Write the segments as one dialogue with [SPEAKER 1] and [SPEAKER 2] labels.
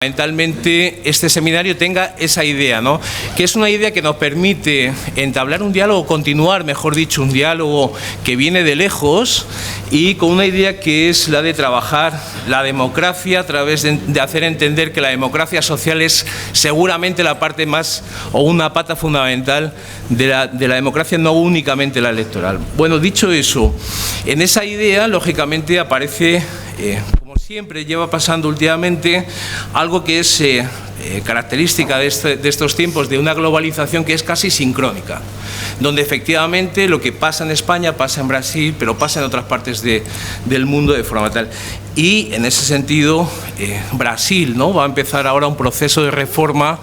[SPEAKER 1] Fundamentalmente este seminario tenga esa idea, ¿no? Que es una idea que nos permite entablar un diálogo, continuar, mejor dicho, un diálogo que viene de lejos y con una idea que es la de trabajar la democracia a través de hacer entender que la democracia social es seguramente la parte más o una pata fundamental de la democracia, no únicamente la electoral. Bueno, dicho eso, en esa idea lógicamente aparece siempre lleva pasando últimamente algo que es característica de estos tiempos, de una globalización que es casi sincrónica, donde efectivamente lo que pasa en España pasa en Brasil, pero pasa en otras partes del mundo de forma tal. Y en ese sentido, Brasil, ¿no?, va a empezar ahora un proceso de reforma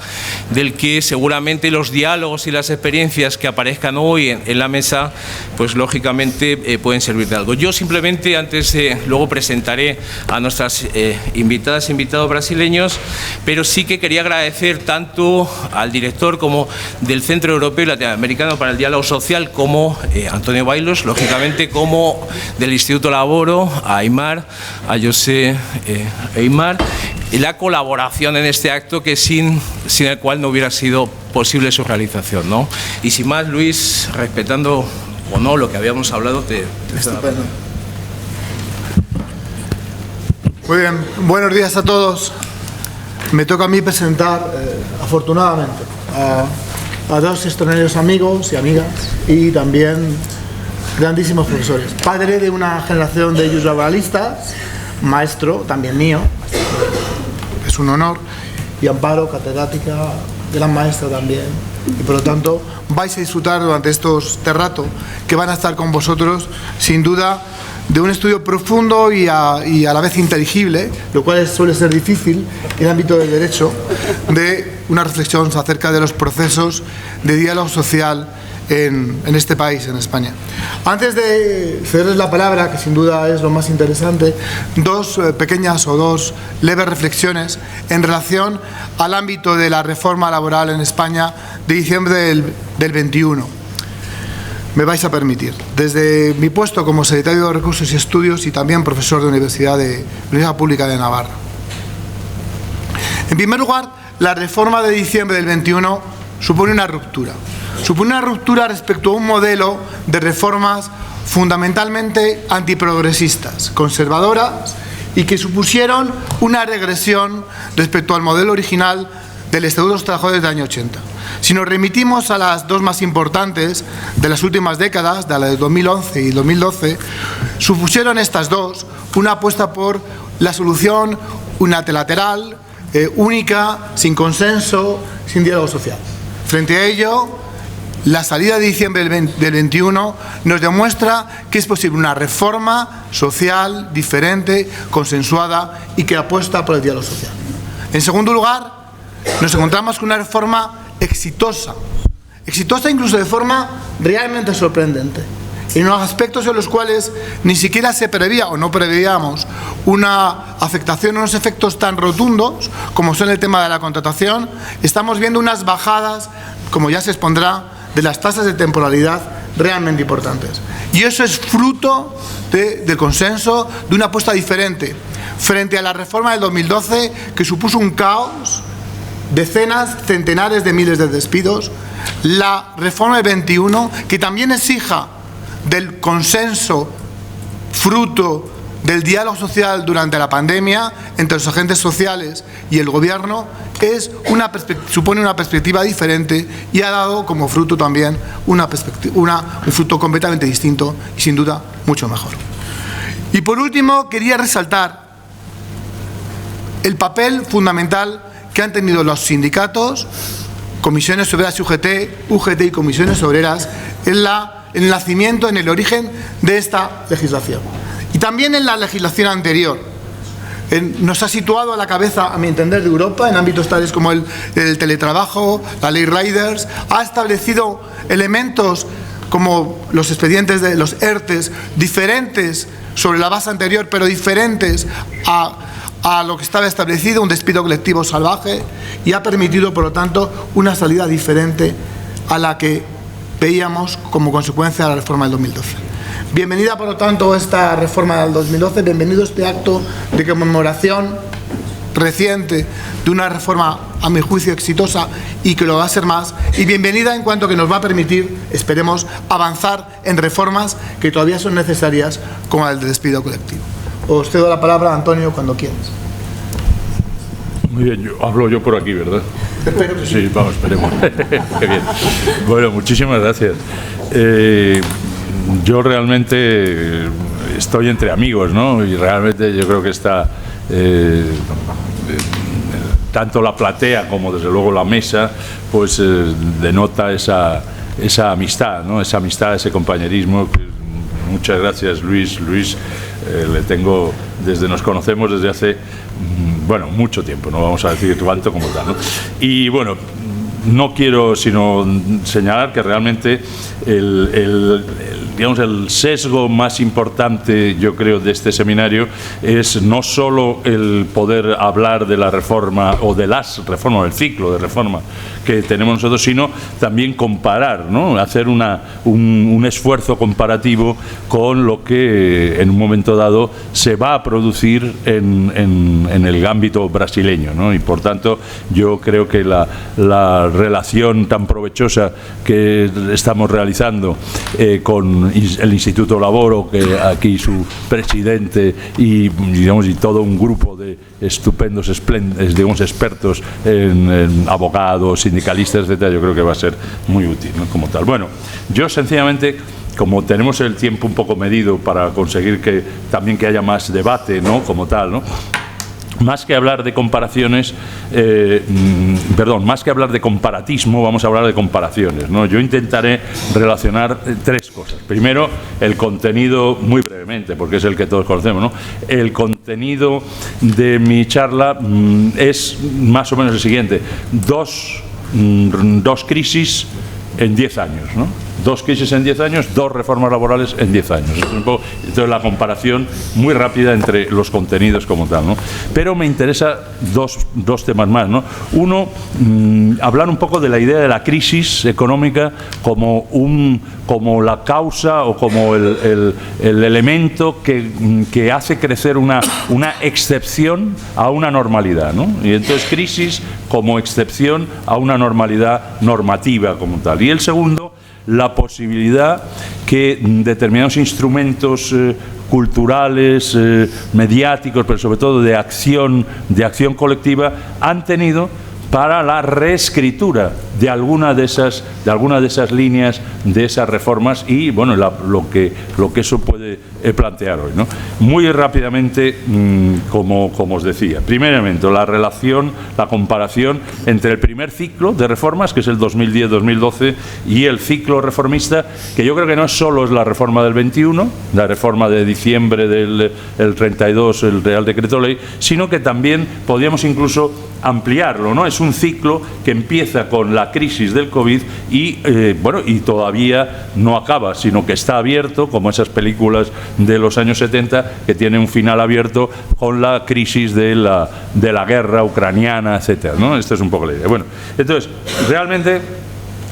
[SPEAKER 1] del que seguramente los diálogos y las experiencias que aparezcan hoy en la mesa, pues lógicamente pueden servir de algo. Yo simplemente, luego presentaré a nuestras invitadas e invitados brasileños, pero sí que quería agradecer tanto al director como del Centro Europeo y Latinoamericano para el Diálogo Social, como Antonio Bailos, lógicamente, como del Instituto Laboro, a Aymar, a José Aymar, y la colaboración en este acto que sin el cual no hubiera sido posible su realización, ¿no? Y sin más, Luis, respetando o no lo que habíamos hablado,
[SPEAKER 2] Estupendo. Muy bien, buenos días a todos. Me toca a mí presentar, afortunadamente, a dos extraordinarios amigos y amigas y también grandísimos profesores. Padre de una generación de justlaboralistas, maestro también mío, es un honor, y Amparo, catedrática, gran maestra también, y por lo tanto vais a disfrutar durante este rato que van a estar con vosotros, sin duda, de un estudio profundo y a la vez inteligible, lo cual suele ser difícil en el ámbito del derecho, de una reflexión acerca de los procesos de diálogo social en este país, en España. Antes de cederles la palabra, que sin duda es lo más interesante, dos pequeñas o dos leves reflexiones en relación al ámbito de la reforma laboral en España de diciembre del 21. Me vais a permitir. Desde mi puesto como secretario de Recursos y Estudios y también profesor de Universidad Pública de Navarra. En primer lugar, la reforma de diciembre del 21 supone una ruptura. Supone una ruptura respecto a un modelo de reformas fundamentalmente antiprogresistas, conservadoras, y que supusieron una regresión respecto al modelo original del Estatuto de los Trabajadores del año 80. Si nos remitimos a las dos más importantes de las últimas décadas, de la de 2011 y 2012, supusieron estas dos una apuesta por la solución unilateral, única, sin consenso, sin diálogo social. Frente a ello, la salida de diciembre del 21 nos demuestra que es posible una reforma social diferente, consensuada y que apuesta por el diálogo social. En segundo lugar, nos encontramos con una reforma exitosa incluso de forma realmente sorprendente, en unos aspectos en los cuales ni siquiera se preveía o no preveíamos una afectación, unos efectos tan rotundos como son el tema de la contratación. Estamos viendo unas bajadas, como ya se expondrá, de las tasas de temporalidad realmente importantes. Y eso es fruto del consenso, de una apuesta diferente frente a la reforma del 2012, que supuso un caos, decenas, centenares de miles de despidos. La reforma del 21, que también es hija del consenso, fruto del diálogo social durante la pandemia entre los agentes sociales y el gobierno, supone una perspectiva diferente y ha dado como fruto también un fruto completamente distinto y sin duda mucho mejor. Y por último, quería resaltar el papel fundamental que han tenido los sindicatos, comisiones obreras y UGT y comisiones obreras en el nacimiento, en el origen de esta legislación. Y también en la legislación anterior. Nos ha situado a la cabeza, a mi entender, de Europa, en ámbitos tales como el teletrabajo, la ley Riders, ha establecido elementos como los expedientes de los ERTES, diferentes sobre la base anterior, pero diferentes a lo que estaba establecido, un despido colectivo salvaje, y ha permitido, por lo tanto, una salida diferente a la que veíamos como consecuencia de la reforma del 2012. Bienvenida, por lo tanto, esta reforma del 2012, bienvenido a este acto de conmemoración reciente de una reforma, a mi juicio, exitosa y que lo va a ser más, y bienvenida en cuanto que nos va a permitir, esperemos, avanzar en reformas que todavía son necesarias, como el del despido colectivo. Os cedo la palabra, Antonio, cuando quieras.
[SPEAKER 3] Muy bien, hablo yo por aquí, ¿verdad?
[SPEAKER 2] Espero que
[SPEAKER 3] sí. Vamos, esperemos. Qué bien. Bueno, muchísimas gracias. Yo realmente estoy entre amigos, ¿no? Y realmente yo creo que está tanto la platea como desde luego la mesa, pues denota esa amistad, ¿no? Esa amistad, ese compañerismo. Muchas gracias, Luis. Luis, le tengo nos conocemos desde hace, bueno, mucho tiempo, no vamos a decir cuánto como tal, ¿no? Y bueno, no quiero sino señalar que realmente digamos, el sesgo más importante, yo creo, de este seminario es no solo el poder hablar de la reforma o de las reformas, del ciclo de reforma que tenemos nosotros, sino también comparar, ¿no? Hacer un esfuerzo comparativo con lo que en un momento dado se va a producir en el ámbito brasileño, ¿no? Y por tanto yo creo que la relación tan provechosa que estamos realizando con el Instituto Laboro, que aquí su presidente y todo un grupo de estupendos, digamos, expertos en abogados, sindicalistas, etcétera, yo creo que va a ser muy útil, ¿no? Como tal. Bueno, yo sencillamente, como tenemos el tiempo un poco medido para conseguir que también que haya más debate, ¿no? Como tal, ¿no? Más que hablar de comparaciones, más que hablar de comparatismo, vamos a hablar de comparaciones, ¿no? Yo intentaré relacionar tres cosas. Primero, el contenido, muy brevemente, porque es el que todos conocemos, ¿no? El contenido de mi charla es más o menos el siguiente: dos crisis en 10 años, ¿no? 2 crisis en 10 años, 2 reformas laborales en 10 años. Entonces, la comparación muy rápida entre los contenidos como tal, ¿no? Pero me interesa dos temas más, ¿no? Uno, hablar un poco de la idea de la crisis económica como la causa o como el elemento que hace crecer una excepción a una normalidad, ¿no? Y entonces crisis como excepción a una normalidad normativa como tal. Y el segundo, la posibilidad que determinados instrumentos culturales, mediáticos, pero sobre todo de acción colectiva, han tenido para la reescritura de alguna de esas líneas, de esas reformas y bueno, lo que eso puede plantear hoy, ¿no? Muy rápidamente, como os decía, primeramente la comparación entre el primer ciclo de reformas, que es el 2010-2012, y el ciclo reformista, que yo creo que no solo es la reforma del 21, la reforma de diciembre del 32, el Real Decreto Ley, sino que también podríamos incluso ampliarlo, ¿no? Es un ciclo que empieza con la crisis del COVID y todavía no acaba, sino que está abierto, como esas películas de los años 70 que tiene un final abierto con la crisis de la guerra ucraniana, etcétera, ¿no? Esta es un poco la idea. Bueno, entonces, realmente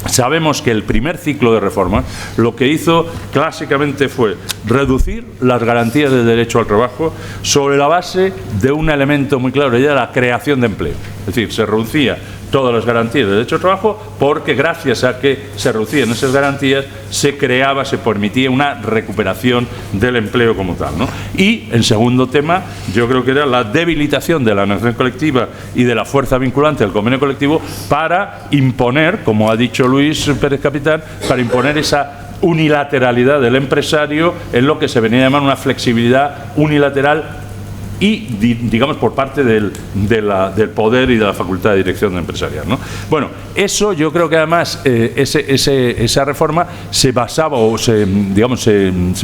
[SPEAKER 3] sabemos que el primer ciclo de reforma lo que hizo clásicamente fue reducir las garantías de derecho al trabajo sobre la base de un elemento muy claro, ya la creación de empleo. Es decir, se reducía todas las garantías de derecho al trabajo porque gracias a que se reducían esas garantías se permitía una recuperación del empleo como tal, ¿no? Y el segundo tema, yo creo que era la debilitación de la negociación colectiva y de la fuerza vinculante del convenio colectivo para imponer, como ha dicho Luis Pérez Capitán, para imponer esa unilateralidad del empresario en lo que se venía a llamar una flexibilidad unilateral y, digamos, por parte del poder y de la facultad de dirección empresarial, ¿no? Bueno, eso yo creo que además esa reforma se basaba o se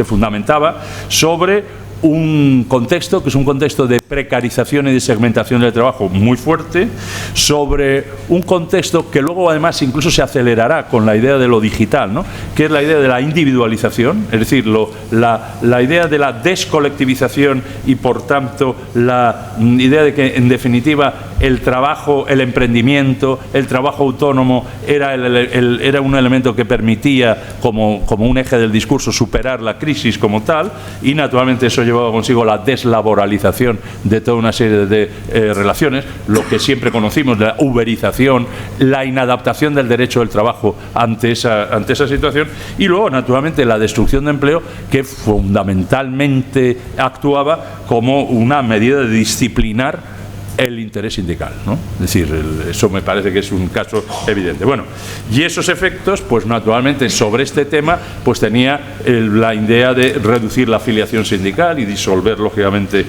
[SPEAKER 3] fundamentaba sobre un contexto que es un contexto de precarización y de segmentación del trabajo muy fuerte, sobre un contexto que luego además incluso se acelerará con la idea de lo digital, ¿no? Que es la idea de la individualización, es decir, la idea de la descolectivización y por tanto la idea de que en definitiva el trabajo, el emprendimiento, el trabajo autónomo era un elemento que permitía, como un eje del discurso, superar la crisis como tal, y naturalmente eso llevaba consigo la deslaboralización de toda una serie de relaciones, lo que siempre conocimos, la uberización, la inadaptación del derecho del trabajo ante esa situación, y luego naturalmente la destrucción de empleo, que fundamentalmente actuaba como una medida de disciplinar el interés sindical, ¿no? Es decir, eso me parece que es un caso evidente. Bueno, y esos efectos, pues naturalmente sobre este tema, pues tenía la idea de reducir la afiliación sindical y disolver lógicamente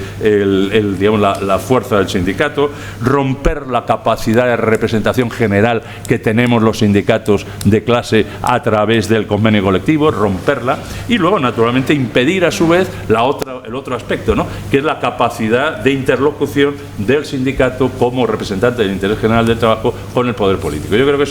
[SPEAKER 3] digamos, la fuerza del sindicato, romper la capacidad de representación general que tenemos los sindicatos de clase a través del convenio colectivo, romperla, y luego naturalmente impedir a su vez el otro aspecto, ¿no? Que es la capacidad de interlocución del sindicato como representante del interés general del trabajo con el poder político. Yo creo que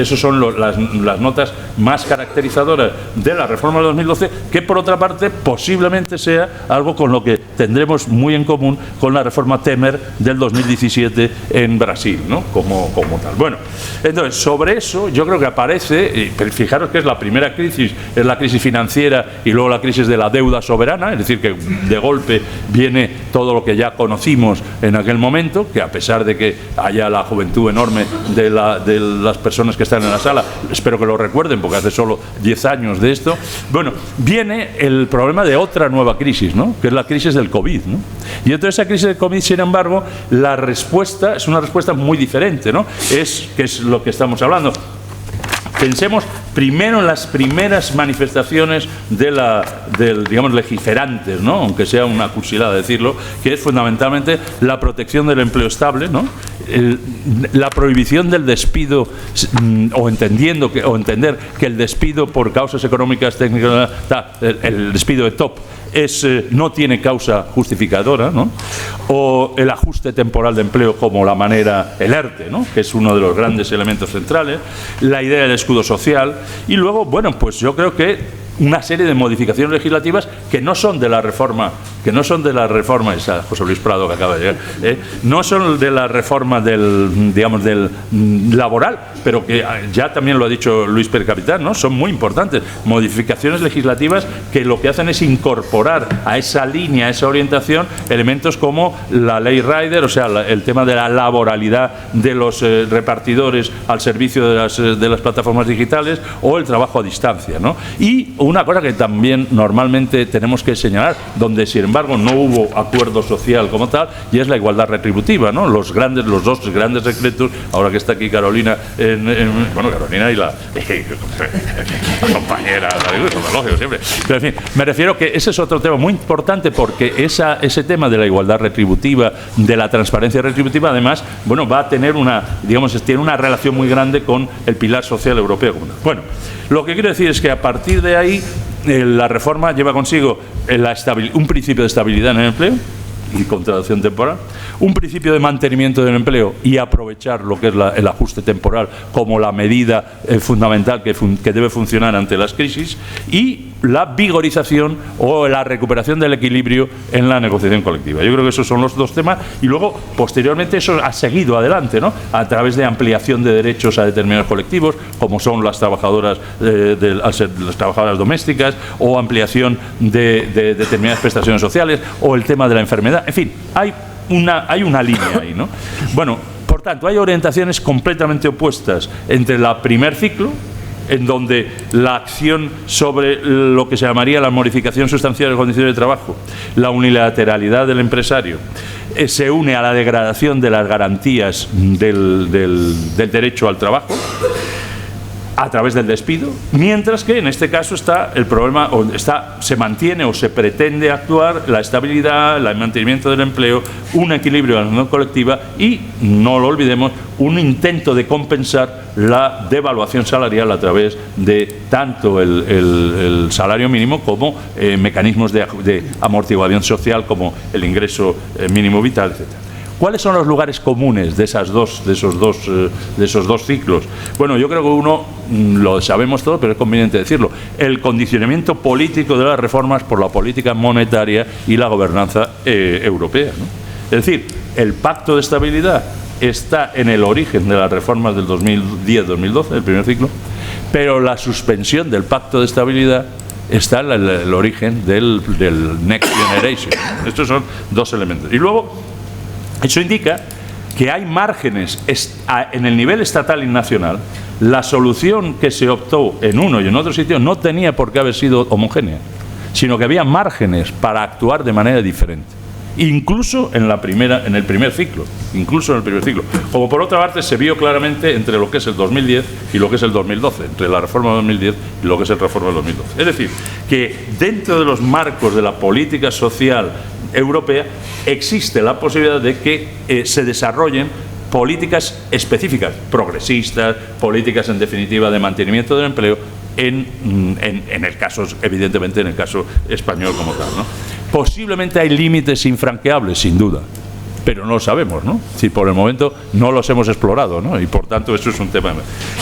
[SPEAKER 3] esos son las notas más caracterizadoras de la reforma de 2012, que por otra parte posiblemente sea algo con lo que tendremos muy en común con la reforma Temer del 2017 en Brasil, ¿no? Como tal. Bueno, entonces sobre eso yo creo que aparece, fijaros que es la primera crisis, es la crisis financiera y luego la crisis de la deuda soberana, es decir, que de golpe viene todo lo que ya conocimos en aquel momento, que a pesar de que haya la juventud enorme de las personas que están en la sala, espero que lo recuerden porque hace solo 10 años de esto, bueno, viene el problema de otra nueva crisis, ¿no? Que es la crisis del COVID, ¿no? Y entonces esa crisis del COVID, sin embargo, la respuesta es una respuesta muy diferente, ¿no? Que es lo que estamos hablando. Pensemos primero en las primeras manifestaciones digamos, legislantes, ¿no? Aunque sea una cursilada decirlo, que es fundamentalmente la protección del empleo estable, ¿no? La prohibición del despido, o entender que el despido por causas económicas, técnicas, el despido de top, no tiene causa justificadora, ¿no? O el ajuste temporal de empleo como el ERTE, ¿no? Que es uno de los grandes elementos centrales, la idea del escudo social, y luego, bueno, pues yo creo que una serie de modificaciones legislativas que no son de la reforma, esa José Luis Prado que acaba de llegar, no son de la reforma del laboral, pero que ya también lo ha dicho Luis Pérez Capitán, ¿no? Son muy importantes, modificaciones legislativas que lo que hacen es incorporar a esa línea, a esa orientación, elementos como la ley Rider, o sea, el tema de la laboralidad de los repartidores al servicio de las plataformas digitales, o el trabajo a distancia, ¿no? Y una cosa que también normalmente tenemos que señalar, donde sin embargo no hubo acuerdo social como tal, y es la igualdad retributiva, ¿no? Los dos grandes decretos, ahora que está aquí Carolina, Carolina y la compañera, lógico siempre, pero en fin, me refiero que ese es otro tema muy importante, porque ese tema de la igualdad retributiva, de la transparencia retributiva, además, bueno, va a tener tiene una relación muy grande con el pilar social europeo. Bueno, lo que quiero decir es que a partir de ahí la reforma lleva consigo un principio de estabilidad en el empleo y contratación temporal, un principio de mantenimiento del empleo y aprovechar lo que es el ajuste temporal como la medida fundamental que debe funcionar ante las crisis, y la vigorización o la recuperación del equilibrio en la negociación colectiva. Yo creo que esos son los dos temas, y luego posteriormente eso ha seguido adelante, ¿no? A través de ampliación de derechos a determinados colectivos, como son las trabajadoras las trabajadoras domésticas, o ampliación de determinadas prestaciones sociales, o el tema de la enfermedad. En fin, hay una línea ahí, ¿no? Bueno, por tanto, hay orientaciones completamente opuestas entre el primer ciclo, en donde la acción sobre lo que se llamaría la modificación sustancial de condiciones de trabajo, la unilateralidad del empresario, se une a la degradación de las garantías del derecho al trabajo a través del despido, mientras que en este caso está el problema, se mantiene o se pretende actuar la estabilidad, el mantenimiento del empleo, un equilibrio de la acción colectiva y, no lo olvidemos, un intento de compensar la devaluación salarial a través de tanto el salario mínimo como mecanismos de amortiguación social como el ingreso mínimo vital, etc. ¿Cuáles son los lugares comunes de esos dos ciclos? Bueno, yo creo que uno lo sabemos todo, pero es conveniente decirlo: el condicionamiento político de las reformas por la política monetaria y la gobernanza europea, ¿no? Es decir, el pacto de estabilidad está en el origen de las reformas del 2010-2012, el primer ciclo, pero la suspensión del Pacto de Estabilidad está en el origen del Next Generation. Estos son dos elementos. Y luego, eso indica que hay márgenes en el nivel estatal y nacional. La solución que se optó en uno y en otro sitio no tenía por qué haber sido homogénea, sino que había márgenes para actuar de manera diferente. Incluso en el primer ciclo, como por otra parte se vio claramente entre lo que es el 2010 y lo que es el 2012, entre la reforma del 2010 y lo que es la reforma del 2012. Es decir, que dentro de los marcos de la política social europea existe la posibilidad de que se desarrollen políticas específicas, progresistas, políticas en definitiva de mantenimiento del empleo, en el caso, evidentemente en el caso español como tal, ¿no? Posiblemente hay límites infranqueables, sin duda, pero no lo sabemos, ¿no? Si por el momento no los hemos explorado, ¿no? Y por tanto eso es un tema.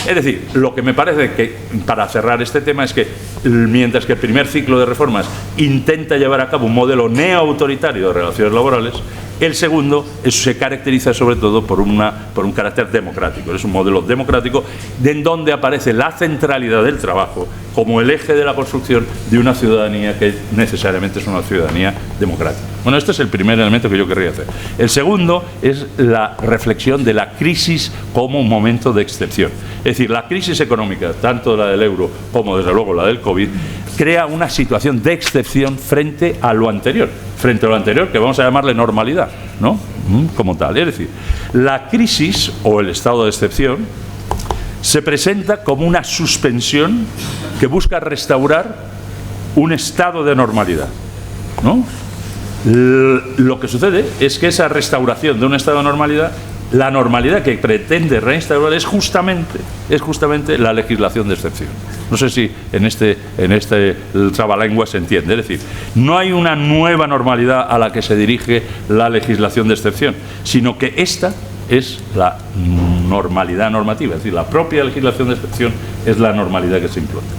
[SPEAKER 3] Es decir, lo que me parece que, para cerrar este tema, es que mientras que el primer ciclo de reformas intenta llevar a cabo un modelo neoautoritario de relaciones laborales, el segundo se caracteriza sobre todo por un carácter democrático. Es un modelo democrático en donde aparece la centralidad del trabajo como el eje de la construcción de una ciudadanía que necesariamente es una ciudadanía democrática. Bueno, este es el primer elemento que yo querría hacer. El segundo es la reflexión de la crisis como un momento de excepción. Es decir, la crisis económica, tanto la del euro como desde luego la del COVID, crea una situación de excepción frente a lo anterior, que vamos a llamarle normalidad, ¿no? Como tal. Es decir, la crisis o el estado de excepción se presenta como una suspensión que busca restaurar un estado de normalidad, ¿no? Lo que sucede es que esa restauración de un estado de normalidad, la normalidad que pretende reinstaurar es justamente la legislación de excepción. No sé si en este trabalengua se entiende. Es decir, no hay una nueva normalidad a la que se dirige la legislación de excepción, sino que esta es la normalidad normativa. Es decir, la propia legislación de excepción es la normalidad que se implanta.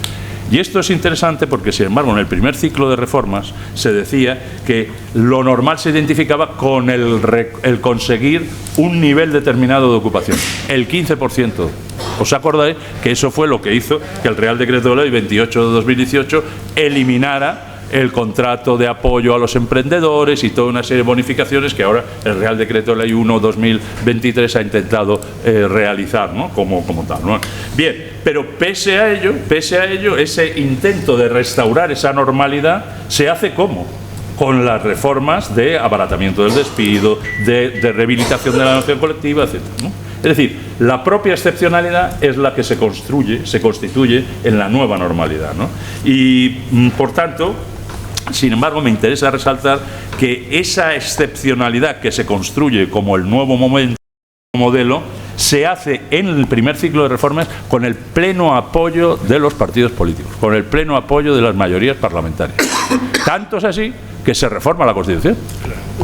[SPEAKER 3] Y esto es interesante porque, sin embargo, en el primer ciclo de reformas se decía que lo normal se identificaba con el conseguir un nivel determinado de ocupación, el 15%. ¿Os acordáis que eso fue lo que hizo que el Real Decreto de Ley 28 de 2018 eliminara el contrato de apoyo a los emprendedores y toda una serie de bonificaciones que ahora el Real Decreto de Ley 1/2023 ha intentado realizar, ¿no? como tal, ¿no? Bien, pero pese a ello, ese intento de restaurar esa normalidad se hace ¿cómo? Con las reformas de abaratamiento del despido, de rehabilitación de la negociación colectiva, etc., ¿no? Es decir, la propia excepcionalidad es la que se constituye en la nueva normalidad, ¿no? Y, por tanto, sin embargo, me interesa resaltar que esa excepcionalidad que se construye como el nuevo modelo se hace en el primer ciclo de reformas con el pleno apoyo de los partidos políticos, con el pleno apoyo de las mayorías parlamentarias. Tanto es así que se reforma la Constitución.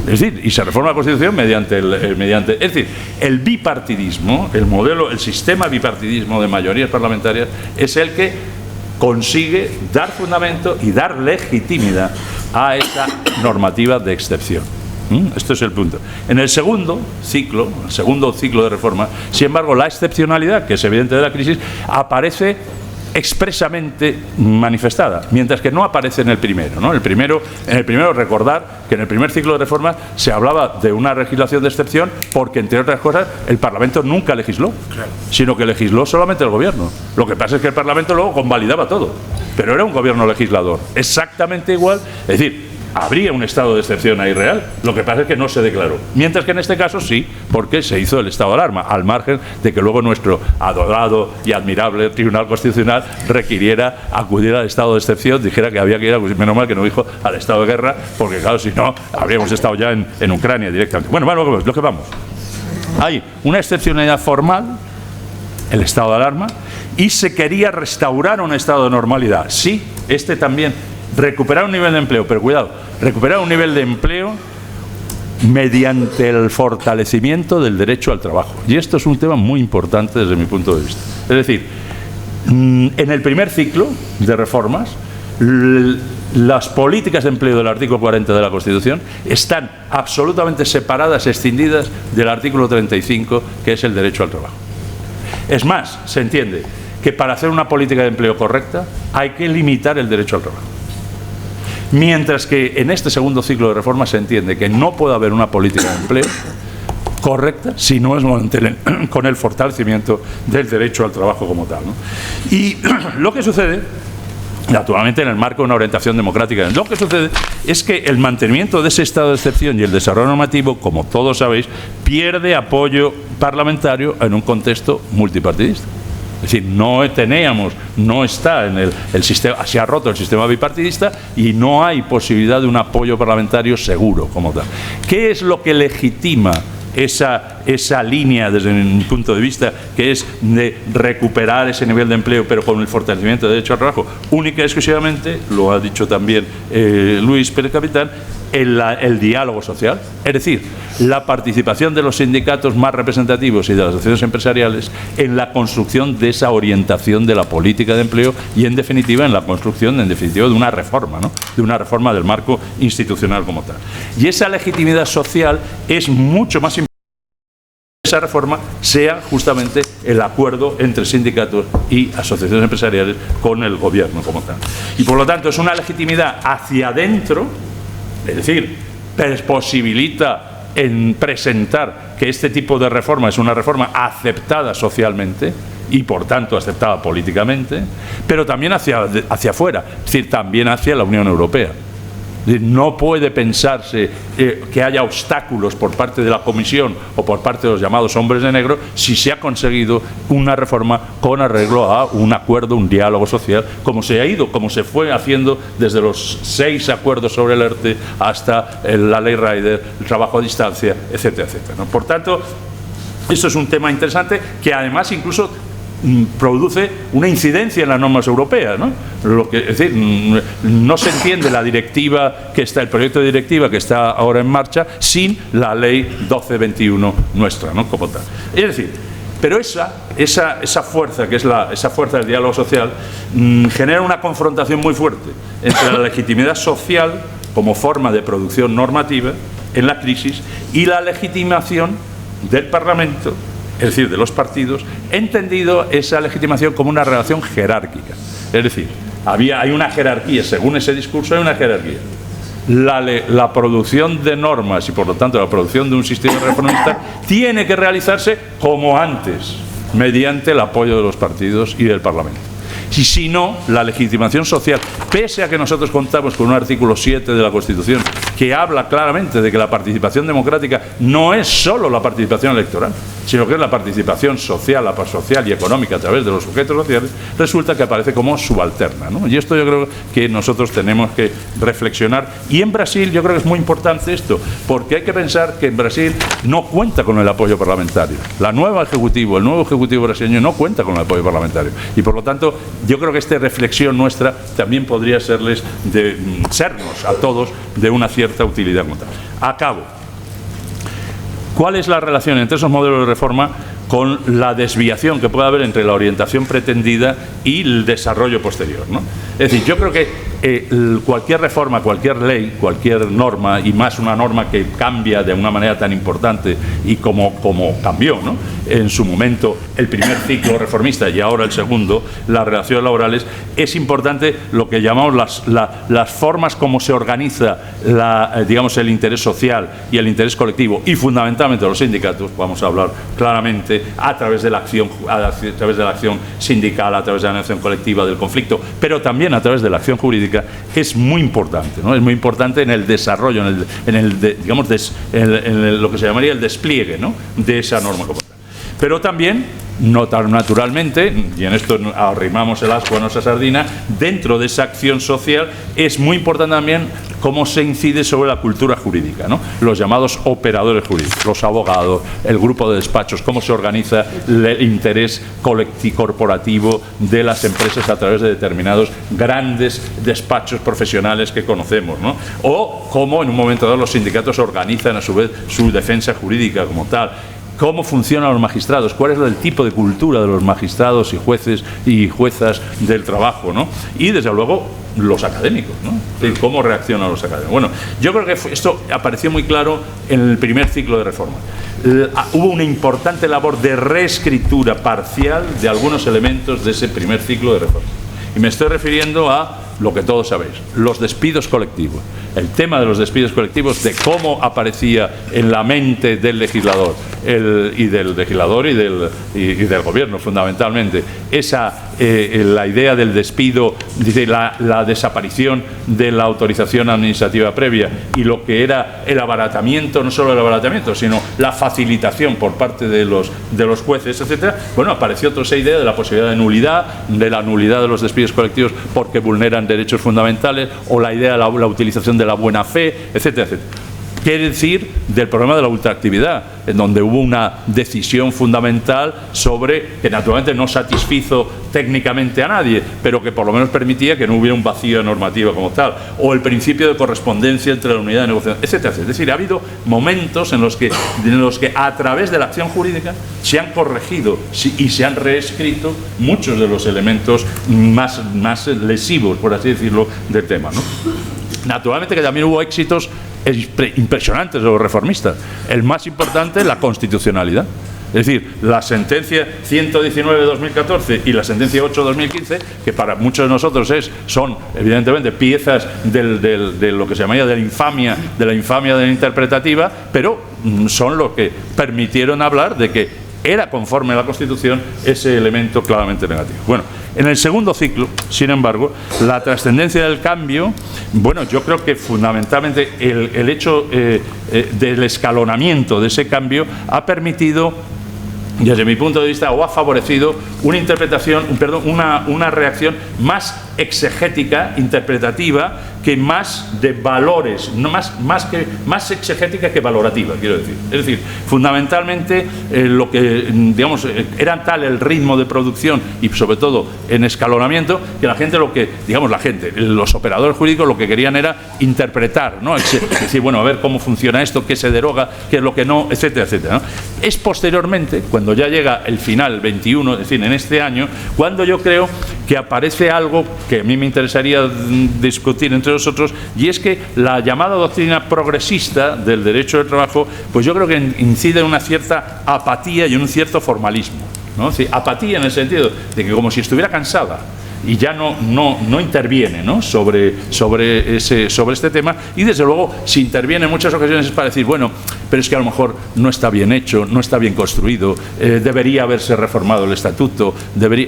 [SPEAKER 3] Es decir, y se reforma la Constitución mediante es decir, el bipartidismo, el sistema bipartidismo de mayorías parlamentarias es el que consigue dar fundamento y dar legitimidad a esa normativa de excepción. Esto es el punto. En el segundo ciclo de reforma, sin embargo, la excepcionalidad, que es evidente de la crisis, aparece expresamente manifestada, mientras que no aparece en el primero, ¿no? En el primero, recordar que en el primer ciclo de reformas se hablaba de una legislación de excepción porque, entre otras cosas, el Parlamento nunca legisló, sino que legisló solamente el Gobierno. Lo que pasa es que el Parlamento luego convalidaba todo, pero era un Gobierno legislador, exactamente igual. Es decir, habría un estado de excepción ahí real, lo que pasa es que no se declaró. Mientras que en este caso sí, porque se hizo el estado de alarma, al margen de que luego nuestro adorado y admirable Tribunal Constitucional requiriera acudir al estado de excepción, dijera que había que ir, menos mal que no dijo al estado de guerra, porque claro, si no, habríamos estado ya en Ucrania directamente. Bueno, lo que vamos. Hay una excepcionalidad formal, el estado de alarma, y se quería restaurar un estado de normalidad. Sí, este también. Recuperar un nivel de empleo, pero cuidado, recuperar un nivel de empleo mediante el fortalecimiento del derecho al trabajo. Y esto es un tema muy importante desde mi punto de vista. Es decir, en el primer ciclo de reformas, las políticas de empleo del artículo 40 de la Constitución están absolutamente separadas, escindidas del artículo 35, que es el derecho al trabajo. Es más, se entiende que para hacer una política de empleo correcta hay que limitar el derecho al trabajo. Mientras que en este segundo ciclo de reforma se entiende que no puede haber una política de empleo correcta si no es con el fortalecimiento del derecho al trabajo como tal, ¿no? Y lo que sucede, naturalmente en el marco de una orientación democrática, lo que sucede es que el mantenimiento de ese estado de excepción y el desarrollo normativo, como todos sabéis, pierde apoyo parlamentario en un contexto multipartidista. Es decir, no está en el sistema, se ha roto el sistema bipartidista y no hay posibilidad de un apoyo parlamentario seguro como tal. ¿Qué es lo que legitima esa línea desde mi punto de vista, que es de recuperar ese nivel de empleo pero con el fortalecimiento del derecho al trabajo? Única y exclusivamente, lo ha dicho también Luis Pérez Capitán, el diálogo social, es decir, la participación de los sindicatos más representativos y de las asociaciones empresariales en la construcción de esa orientación de la política de empleo y, en definitiva, en la construcción, de una reforma, ¿no? De una reforma del marco institucional como tal. Y esa legitimidad social es mucho más importante que esa reforma sea justamente el acuerdo entre sindicatos y asociaciones empresariales con el gobierno como tal. Y, por lo tanto, es una legitimidad hacia adentro. Es decir, posibilita en presentar que este tipo de reforma es una reforma aceptada socialmente y, por tanto, aceptada políticamente, pero también hacia afuera, es decir, también hacia la Unión Europea. No puede pensarse que haya obstáculos por parte de la Comisión o por parte de los llamados hombres de negro si se ha conseguido una reforma con arreglo a un acuerdo, un diálogo social, como se fue haciendo desde los 6 acuerdos sobre el ERTE hasta la ley Rider, el trabajo a distancia, etcétera, etcétera, ¿no? Por tanto, esto es un tema interesante que además incluso produce una incidencia en las normas europeas, ¿no? Es decir, no se entiende la directiva el proyecto de directiva que está ahora en marcha sin la ley 1221 nuestra, ¿no? Como tal. Es decir, pero esa fuerza, que es esa fuerza del diálogo social, genera una confrontación muy fuerte entre la legitimidad social como forma de producción normativa en la crisis y la legitimación del Parlamento, es decir, de los partidos, entendido esa legitimación como una relación jerárquica. Es decir, hay una jerarquía, según ese discurso hay una jerarquía. La producción de normas y, por lo tanto, la producción de un sistema reformista tiene que realizarse como antes, mediante el apoyo de los partidos y del Parlamento. Y si no, la legitimación social, pese a que nosotros contamos con un artículo 7 de la Constitución que habla claramente de que la participación democrática no es solo la participación electoral, sino que es la participación social, y económica a través de los sujetos sociales, resulta que aparece como subalterna, ¿no? Y esto yo creo que nosotros tenemos que reflexionar. Y en Brasil yo creo que es muy importante esto, porque hay que pensar que en Brasil no cuenta con el apoyo parlamentario. El nuevo ejecutivo brasileño no cuenta con el apoyo parlamentario. Y por lo tanto, yo creo que esta reflexión nuestra también podría sernos a todos de una cierta utilidad como tal. Acabo. ¿Cuál es la relación entre esos modelos de reforma con la desviación que puede haber entre la orientación pretendida y el desarrollo posterior, ¿no? Es decir, yo creo que cualquier reforma, cualquier ley, cualquier norma, y más una norma que cambia de una manera tan importante y como cambió, ¿no?, en su momento el primer ciclo reformista y ahora el segundo, las relaciones laborales, es importante lo que llamamos las formas como se organiza digamos, el interés social y el interés colectivo, y fundamentalmente los sindicatos. Vamos a hablar claramente a través de la acción sindical, a través de la negociación colectiva, del conflicto, pero también a través de la acción jurídica. Es muy importante, ¿no? Es muy importante en el desarrollo, en lo que se llamaría el despliegue, ¿no?, de esa norma como tal. Pero también, naturalmente, y en esto arrimamos el ascua a nuestra sardina, dentro de esa acción social es muy importante también cómo se incide sobre la cultura jurídica, ¿no? Los llamados operadores jurídicos, los abogados, el grupo de despachos, cómo se organiza el interés colectivo corporativo de las empresas a través de determinados grandes despachos profesionales que conocemos, ¿no? O cómo en un momento dado los sindicatos organizan a su vez su defensa jurídica como tal. ¿Cómo funcionan los magistrados? ¿Cuál es el tipo de cultura de los magistrados y jueces y juezas del trabajo, ¿no? Y, desde luego, los académicos, ¿no? Es decir, cómo reaccionan los académicos. Bueno, yo creo que esto apareció muy claro en el primer ciclo de reforma. Hubo una importante labor de reescritura parcial de algunos elementos de ese primer ciclo de reforma. Y me estoy refiriendo a lo que todos sabéis, los despidos colectivos. El tema de los despidos colectivos, de cómo aparecía en la mente del legislador y del gobierno, fundamentalmente, la idea del despido, dice, la desaparición de la autorización administrativa previa y lo que era el abaratamiento, no solo el abaratamiento, sino la facilitación por parte de los jueces, etcétera. Bueno, apareció toda esa idea de la posibilidad de la nulidad de los despidos colectivos porque vulneran derechos fundamentales, o la idea de la utilización de la buena fe, etcétera, etcétera. Quiere decir del problema de la ultraactividad, en donde hubo una decisión fundamental sobre, que naturalmente no satisfizo técnicamente a nadie, pero que por lo menos permitía que no hubiera un vacío de normativa como tal, o el principio de correspondencia entre la unidad de negociación, etcétera, etcétera. Es decir, ha habido momentos en los que a través de la acción jurídica se han corregido y se han reescrito muchos de los elementos más lesivos, por así decirlo, del tema, ¿no? Naturalmente que también hubo éxitos impresionantes de los reformistas. El más importante, la constitucionalidad. Es decir, la sentencia 119 de 2014 y la sentencia 8 de 2015, que para muchos de nosotros son evidentemente piezas de lo que se llamaría de la infamia de la interpretativa, pero son lo que permitieron hablar de que era conforme a la Constitución ese elemento claramente negativo. Bueno, en el segundo ciclo, sin embargo, la trascendencia del cambio, bueno, yo creo que fundamentalmente el hecho del escalonamiento de ese cambio ha permitido, desde mi punto de vista, o ha favorecido una interpretación, una reacción más exegética, interpretativa, que más de valores, no más exegética que valorativa, quiero decir. Es decir, fundamentalmente lo que, digamos, era tal el ritmo de producción y sobre todo en escalonamiento, que los operadores jurídicos lo que querían era interpretar, ¿no? Es decir, bueno, a ver cómo funciona esto, qué se deroga, qué es lo que no, etcétera, etcétera, ¿no? Es posteriormente, cuando ya llega el final, el 21, es decir, en este año, cuando yo creo que aparece algo que a mí me interesaría discutir entre nosotros, y es que la llamada doctrina progresista del derecho del trabajo, pues yo creo que incide en una cierta apatía y en un cierto formalismo, ¿no? Es decir, apatía en el sentido de que como si estuviera cansada y ya no interviene, ¿no? sobre este tema, y desde luego si interviene en muchas ocasiones es para decir, bueno, pero es que a lo mejor no está bien hecho, no está bien construido, debería haberse reformado el estatuto,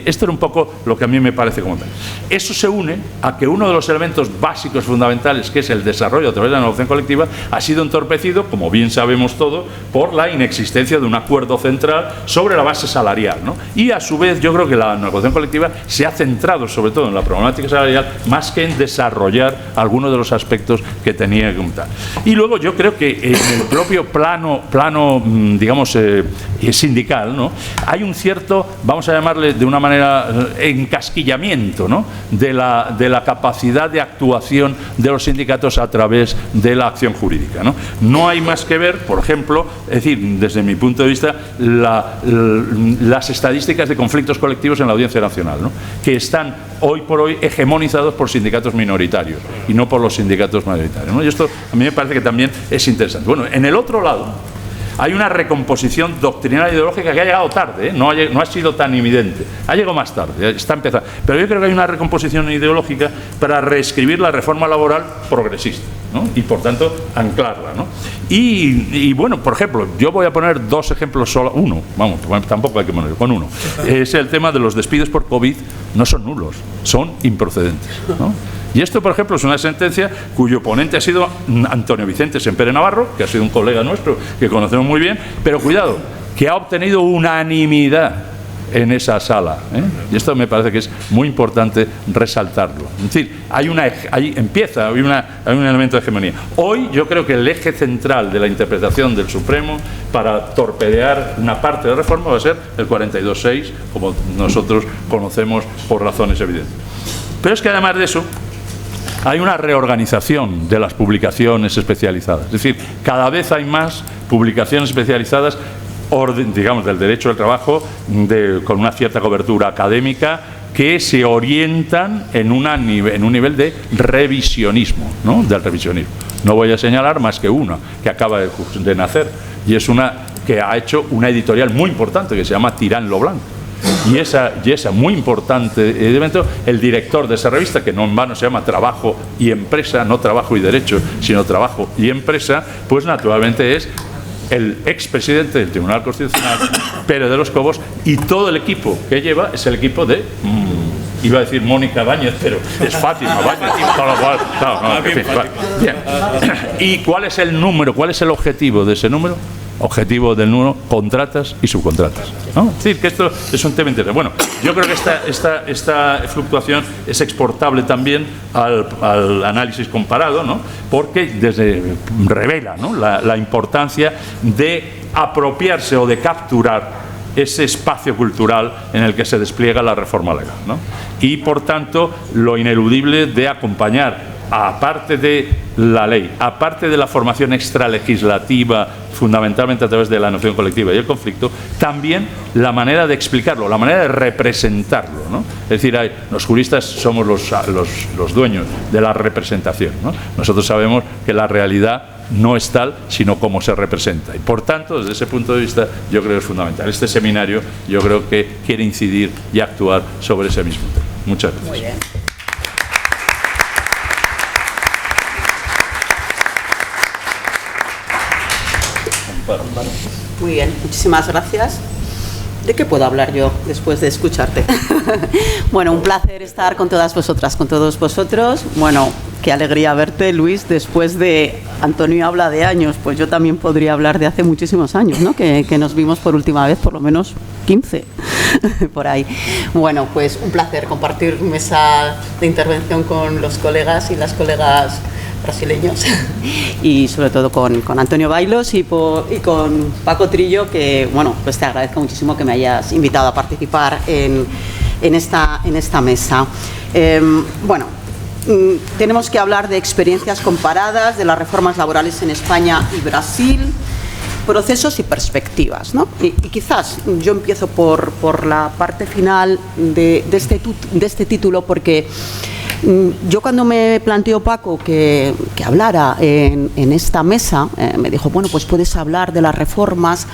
[SPEAKER 3] esto era un poco lo que a mí me parece como tal. Eso se une a que uno de los elementos básicos fundamentales, que es el desarrollo a través de la negociación colectiva, ha sido entorpecido, como bien sabemos todos, por la inexistencia de un acuerdo central sobre la base salarial, ¿no? Y a su vez yo creo que la negociación colectiva se ha centrado sobre todo en la problemática salarial, más que en desarrollar algunos de los aspectos que tenía que contar. Y luego yo creo que en el propio plano digamos, sindical, ¿no? Hay un cierto, vamos a llamarle de una manera, encasquillamiento, ¿no? de la capacidad de actuación de los sindicatos a través de la acción jurídica, ¿no? No hay más que ver, por ejemplo, es decir, desde mi punto de vista, las estadísticas de conflictos colectivos en la Audiencia Nacional, ¿no? Que están hoy por hoy hegemonizados por sindicatos minoritarios y no por los sindicatos mayoritarios, ¿no? Y esto a mí me parece que también es interesante. Bueno, en el otro lado hay una recomposición doctrinal e ideológica que ha llegado tarde, ¿eh? No ha sido tan evidente, ha llegado más tarde, está empezando. Pero yo creo que hay una recomposición ideológica para reescribir la reforma laboral progresista, ¿no? Y por tanto anclarla, ¿no? Y bueno, por ejemplo, yo voy a poner dos ejemplos solo, uno, vamos, tampoco hay que poner, con uno. Es el tema de los despidos por COVID, no son nulos, son improcedentes, ¿no? Y esto, por ejemplo, es una sentencia cuyo ponente ha sido Antonio Vicente Sempere Navarro, que ha sido un colega nuestro que conocemos muy bien, pero cuidado, que ha obtenido unanimidad en esa sala, ¿eh? Y esto me parece que es muy importante resaltarlo. Es decir, hay un elemento de hegemonía. Hoy yo creo que el eje central de la interpretación del Supremo para torpedear una parte de la reforma va a ser el 42.6, como nosotros conocemos por razones evidentes. Pero es que además de eso hay una reorganización de las publicaciones especializadas. Es decir, cada vez hay más publicaciones especializadas, digamos, del derecho del trabajo, con una cierta cobertura académica, que se orientan en un nivel de revisionismo, ¿no? Del revisionismo. No voy a señalar más que una que acaba de nacer, y es una que ha hecho una editorial muy importante que se llama Tirán lo Blanc. Y esa muy importante evento, el director de esa revista, que no en vano se llama Trabajo y Empresa, no Trabajo y Derecho, sino Trabajo y Empresa, pues naturalmente es el expresidente del Tribunal Constitucional, Pérez de los Cobos, y todo el equipo que lleva es el equipo de... iba a decir Mónica Báñez, pero es Fátima Báñez. Bien. ¿Y cuál es el número? ¿Cuál es el objetivo de ese número? Objetivo del número: contratas y subcontratas, ¿no? Es decir, que esto es un tema interesante. Bueno, yo creo que esta fluctuación es exportable también al análisis comparado, ¿no? Porque revela, ¿no?, la importancia de apropiarse o de capturar ese espacio cultural en el que se despliega la reforma legal, ¿no? Y, por tanto, lo ineludible de acompañar, aparte de la ley, aparte de la formación extralegislativa, fundamentalmente a través de la noción colectiva y el conflicto, también la manera de explicarlo, la manera de representarlo, ¿no? Es decir, los juristas somos los dueños de la representación, ¿no? Nosotros sabemos que la realidad no es tal, sino cómo se representa. Y, por tanto, desde ese punto de vista, yo creo que es fundamental. Este seminario, yo creo que quiere incidir y actuar sobre ese mismo tema. Muchas gracias.
[SPEAKER 4] Muy bien. Muy bien, muchísimas gracias. ¿De qué puedo hablar yo después de escucharte? Bueno, un placer estar con todas vosotras, con todos vosotros. Bueno, qué alegría verte, Luis, después de... Antonio habla de años, pues yo también podría hablar de hace muchísimos años, ¿no? Que nos vimos por última vez, por lo menos 15, por ahí. Bueno, pues un placer compartir mesa de intervención con los colegas y las colegas brasileños y sobre todo con Antonio Bailos y con Paco Trillo, que, bueno, pues te agradezco muchísimo que me hayas invitado a participar en esta mesa. Bueno, tenemos que hablar de experiencias comparadas, de las reformas laborales en España y Brasil, procesos y perspectivas, ¿no? Y quizás yo empiezo por la parte final de este título, porque yo, cuando me planteó Paco que hablara en esta mesa, me dijo, bueno, pues puedes hablar de las reformas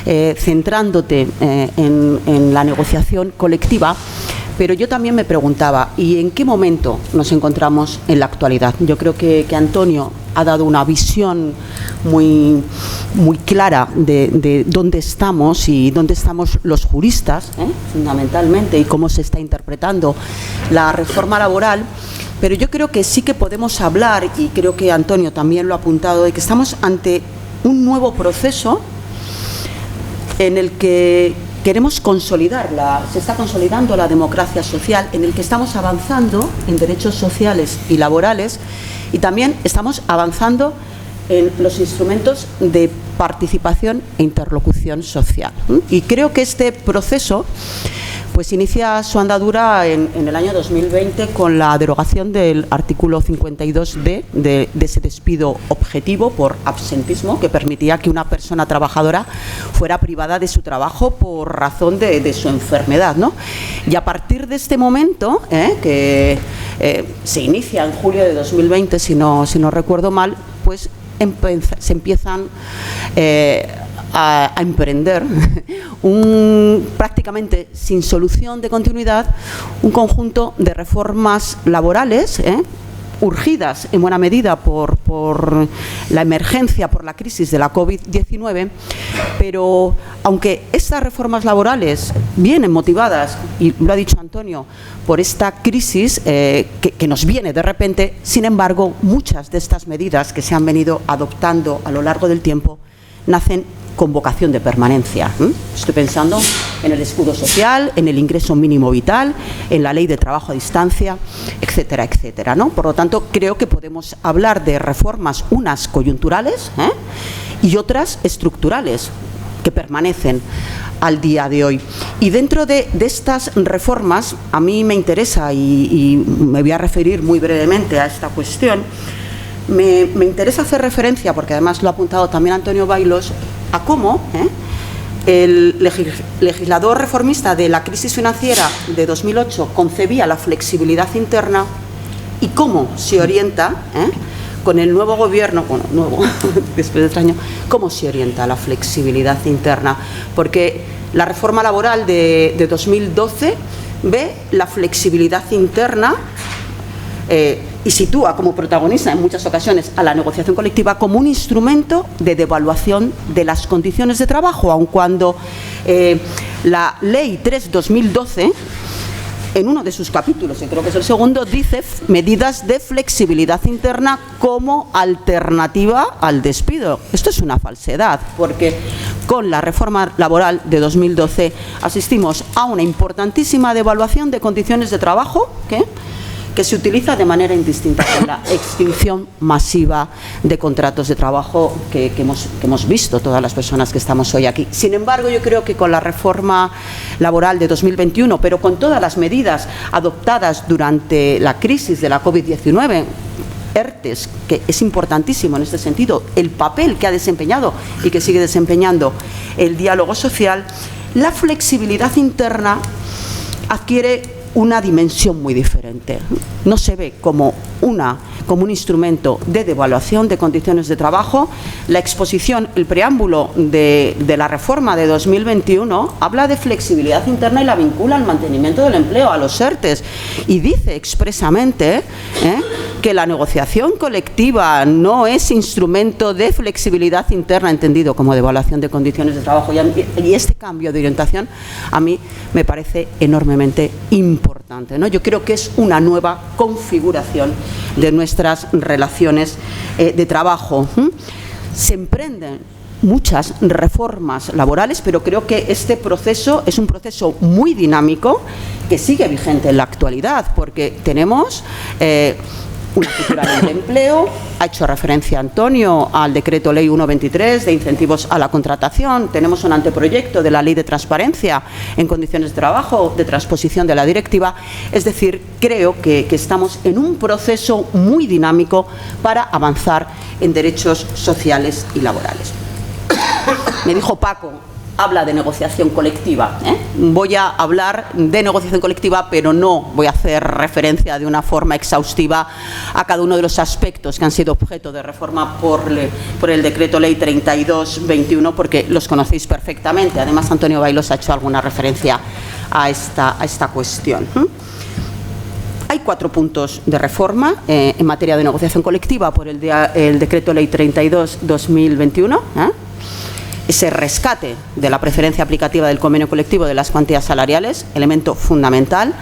[SPEAKER 4] centrándote en la negociación colectiva. Pero yo también me preguntaba, ¿y en qué momento nos encontramos en la actualidad? Yo creo que Antonio ha dado una visión muy clara de dónde estamos y dónde estamos los juristas, fundamentalmente, y cómo se está interpretando la reforma laboral. Pero yo creo que sí que podemos hablar, y creo que Antonio también lo ha apuntado, de que estamos ante un nuevo proceso en el que queremos se está consolidando la democracia social, en el que estamos avanzando en derechos sociales y laborales, y también estamos avanzando en los instrumentos de participación e interlocución social. Y creo que este proceso pues inicia su andadura en el año 2020 con la derogación del artículo 52D de ese despido objetivo por absentismo, que permitía que una persona trabajadora fuera privada de su trabajo por razón de su enfermedad, ¿no? Y a partir de este momento, que se inicia en julio de 2020, si no recuerdo mal, pues se empiezan a emprender prácticamente sin solución de continuidad un conjunto de reformas laborales urgidas en buena medida por la emergencia, por la crisis de la COVID-19, pero aunque estas reformas laborales vienen motivadas, y lo ha dicho Antonio, por esta crisis que nos viene de repente, sin embargo, muchas de estas medidas que se han venido adoptando a lo largo del tiempo nacen con vocación de permanencia. Estoy pensando en el escudo social, en el ingreso mínimo vital, en la ley de trabajo a distancia, etcétera, etcétera, ¿no? Por lo tanto, creo que podemos hablar de reformas, unas coyunturales y otras estructurales, que permanecen al día de hoy. Y dentro de estas reformas, a mí me interesa, y me voy a referir muy brevemente a esta cuestión, me interesa hacer referencia, porque además lo ha apuntado también Antonio Bailos, a cómo el legislador reformista de la crisis financiera de 2008 concebía la flexibilidad interna y cómo se orienta, con el nuevo gobierno, bueno, nuevo, después de 3 años, cómo se orienta la flexibilidad interna. Porque la reforma laboral de 2012 ve la flexibilidad interna y sitúa como protagonista en muchas ocasiones a la negociación colectiva como un instrumento de devaluación de las condiciones de trabajo, aun cuando la Ley 3/2012, en uno de sus capítulos, y creo que es el segundo, dice medidas de flexibilidad interna como alternativa al despido. Esto es una falsedad, porque con la reforma laboral de 2012 asistimos a una importantísima devaluación de condiciones de trabajo que se utiliza de manera indistinta con la extinción masiva de contratos de trabajo que hemos visto todas las personas que estamos hoy aquí. Sin embargo, yo creo que con la reforma laboral de 2021, pero con todas las medidas adoptadas durante la crisis de la COVID-19, ERTES, que es importantísimo en este sentido, el papel que ha desempeñado y que sigue desempeñando el diálogo social, la flexibilidad interna adquiere una dimensión muy diferente. No se ve como un instrumento de devaluación de condiciones de trabajo. La exposición, el preámbulo de la reforma de 2021 habla de flexibilidad interna y la vincula al mantenimiento del empleo, a los ERTES, y dice expresamente que la negociación colectiva no es instrumento de flexibilidad interna entendido como devaluación de condiciones de trabajo, y este cambio de orientación a mí me parece enormemente importante, ¿no? Yo creo que es una nueva configuración de nuestras relaciones de trabajo. Se emprenden muchas reformas laborales, pero creo que este proceso es un proceso muy dinámico que sigue vigente en la actualidad, porque tenemos una futura ley de empleo, ha hecho referencia Antonio al decreto ley 1/23 de incentivos a la contratación, tenemos un anteproyecto de la ley de transparencia en condiciones de trabajo, de transposición de la directiva. Es decir, creo que estamos en un proceso muy dinámico para avanzar en derechos sociales y laborales. Me dijo Paco, habla de negociación colectiva. Voy a hablar de negociación colectiva, pero no voy a hacer referencia de una forma exhaustiva a cada uno de los aspectos que han sido objeto de reforma por el decreto ley 32/21, porque los conocéis perfectamente. Además, Antonio Bailos ha hecho alguna referencia a esta cuestión. Hay 4 puntos de reforma en materia de negociación colectiva por el decreto ley 32/2021. Ese rescate de la preferencia aplicativa del convenio colectivo de las cuantías salariales, elemento fundamental.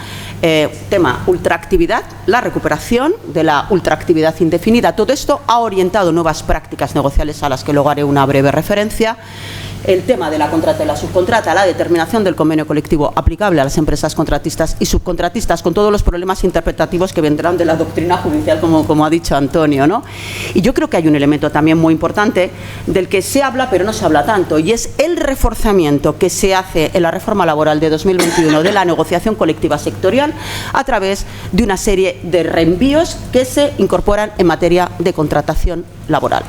[SPEAKER 4] Tema ultraactividad, la recuperación de la ultraactividad indefinida. Todo esto ha orientado nuevas prácticas negociales a las que luego haré una breve referencia. El tema de la contrata y la subcontrata, la determinación del convenio colectivo aplicable a las empresas contratistas y subcontratistas, con todos los problemas interpretativos que vendrán de la doctrina judicial, como ha dicho Antonio, ¿no? Y yo creo que hay un elemento también muy importante del que se habla, pero no se habla tanto, y es el reforzamiento que se hace en la reforma laboral de 2021 de la negociación colectiva sectorial a través de una serie de reenvíos que se incorporan en materia de contratación laboral.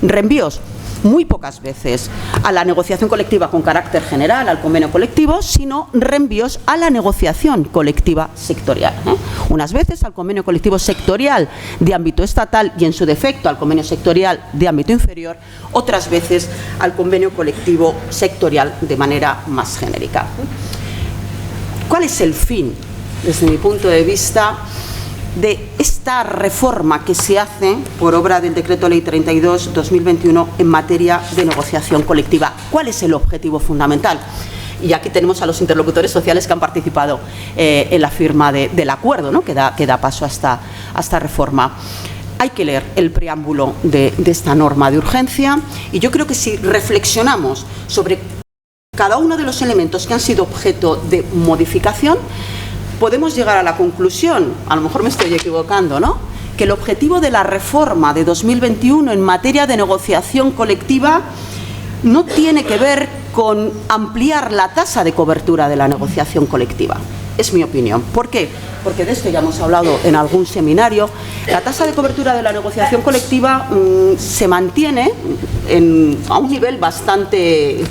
[SPEAKER 4] Reenvíos muy pocas veces a la negociación colectiva con carácter general, al convenio colectivo, sino reenvíos a la negociación colectiva sectorial. Unas veces al convenio colectivo sectorial de ámbito estatal y, en su defecto, al convenio sectorial de ámbito inferior, otras veces al convenio colectivo sectorial de manera más genérica. ¿Cuál es el fin, desde mi punto de vista, de esta reforma que se hace por obra del decreto ley 32/2021 en materia de negociación colectiva? ¿Cuál es el objetivo fundamental? Y aquí tenemos a los interlocutores sociales que han participado en la firma del acuerdo, ¿no? que da paso a esta reforma. Hay que leer el preámbulo de esta norma de urgencia, y yo creo que si reflexionamos sobre cada uno de los elementos que han sido objeto de modificación, podemos llegar a la conclusión, a lo mejor me estoy equivocando, ¿no?, que el objetivo de la reforma de 2021 en materia de negociación colectiva no tiene que ver con ampliar la tasa de cobertura de la negociación colectiva. es mi opinión. ¿Por qué? Porque de esto ya hemos hablado en algún seminario. La tasa de cobertura de la negociación colectiva se mantiene a un nivel bastante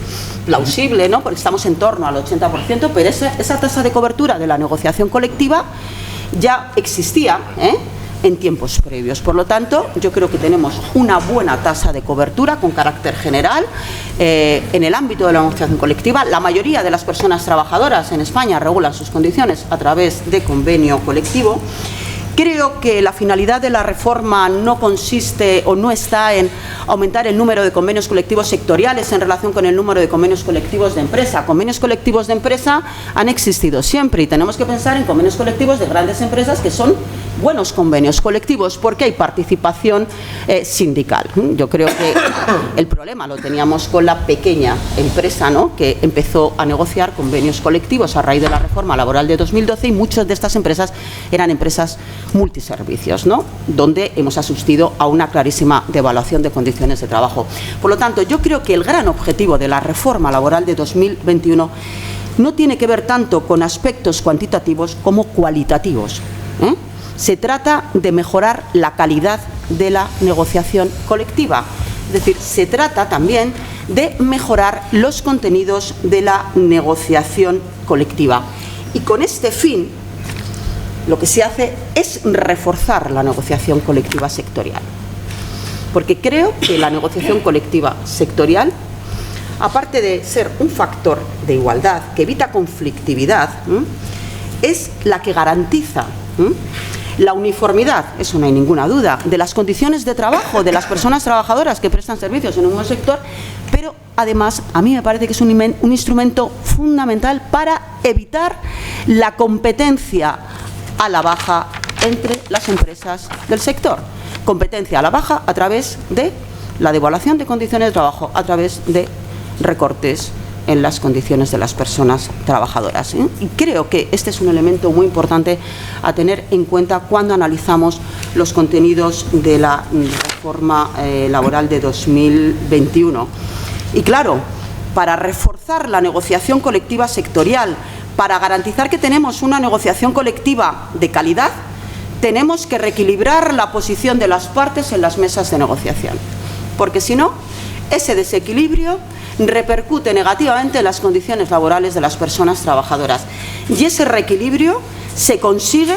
[SPEAKER 4] plausible, ¿no? Porque estamos en torno al 80%, pero esa tasa de cobertura de la negociación colectiva ya existía, en tiempos previos. Por lo tanto, yo creo que tenemos una buena tasa de cobertura con carácter general en el ámbito de la negociación colectiva. La mayoría de las personas trabajadoras en España regulan sus condiciones a través de convenio colectivo. Creo que la finalidad de la reforma no consiste o no está en aumentar el número de convenios colectivos sectoriales en relación con el número de convenios colectivos de empresa. Convenios colectivos de empresa han existido siempre y tenemos que pensar en convenios colectivos de grandes empresas que son buenos convenios colectivos porque hay participación sindical. Yo creo que el problema lo teníamos con la pequeña empresa, ¿no?, que empezó a negociar convenios colectivos a raíz de la reforma laboral de 2012 y muchas de estas empresas eran empresas multiservicios, ¿no?, donde hemos asistido a una clarísima devaluación de condiciones de trabajo. Por lo tanto, yo creo que el gran objetivo de la reforma laboral de 2021 no tiene que ver tanto con aspectos cuantitativos como cualitativos. Se trata de mejorar la calidad de la negociación colectiva. Es decir, se trata también de mejorar los contenidos de la negociación colectiva. Y con este fin, lo que se hace es reforzar la negociación colectiva sectorial. Porque creo que la negociación colectiva sectorial, aparte de ser un factor de igualdad que evita conflictividad, es la que garantiza la uniformidad, eso no hay ninguna duda, de las condiciones de trabajo de las personas trabajadoras que prestan servicios en un mismo sector, pero además a mí me parece que es un instrumento fundamental para evitar la competencia a la baja entre las empresas del sector. Competencia a la baja a través de la devaluación de condiciones de trabajo, a través de recortes en las condiciones de las personas trabajadoras. Y creo que este es un elemento muy importante a tener en cuenta cuando analizamos los contenidos de la reforma laboral de 2021. Y claro, para reforzar la negociación colectiva sectorial, para garantizar que tenemos una negociación colectiva de calidad, tenemos que reequilibrar la posición de las partes en las mesas de negociación. Porque si no, ese desequilibrio repercute negativamente en las condiciones laborales de las personas trabajadoras. Y ese reequilibrio se consigue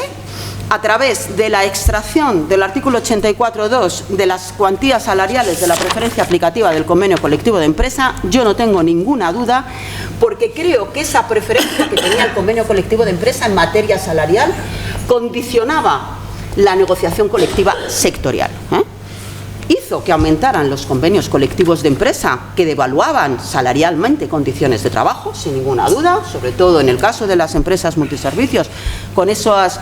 [SPEAKER 4] a través de la extracción del artículo 84.2 de las cuantías salariales de la preferencia aplicativa del convenio colectivo de empresa. Yo no tengo ninguna duda, porque creo que esa preferencia que tenía el convenio colectivo de empresa en materia salarial condicionaba la negociación colectiva sectorial. Hizo que aumentaran los convenios colectivos de empresa que devaluaban salarialmente condiciones de trabajo, sin ninguna duda, sobre todo en el caso de las empresas multiservicios, con esa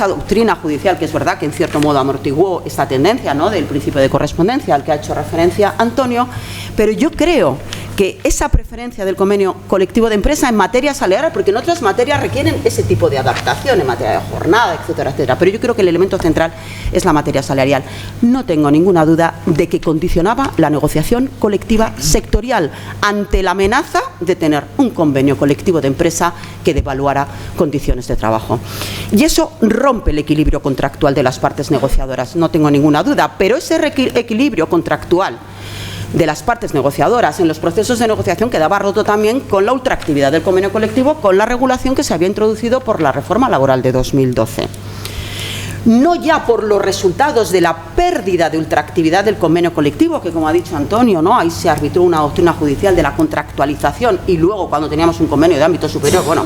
[SPEAKER 4] doctrina judicial que es verdad que en cierto modo amortiguó esta tendencia, ¿no?, del principio de correspondencia al que ha hecho referencia Antonio, pero yo creo que esa preferencia del convenio colectivo de empresa en materia salarial, porque en otras materias requieren ese tipo de adaptación, en materia de jornada, etcétera, etcétera, pero yo creo que el elemento central es la materia salarial. No tengo ninguna duda de que condicionaba la negociación colectiva sectorial ante la amenaza de tener un convenio colectivo de empresa que devaluara condiciones de trabajo. Y eso rompe el equilibrio contractual de las partes negociadoras, no tengo ninguna duda, pero ese equilibrio contractual de las partes negociadoras en los procesos de negociación quedaba roto también con la ultraactividad del convenio colectivo, con la regulación que se había introducido por la reforma laboral de 2012. No ya por los resultados de la pérdida de ultraactividad del convenio colectivo, que como ha dicho Antonio, ¿no?, ahí se arbitró una doctrina judicial de la contractualización y luego cuando teníamos un convenio de ámbito superior, bueno,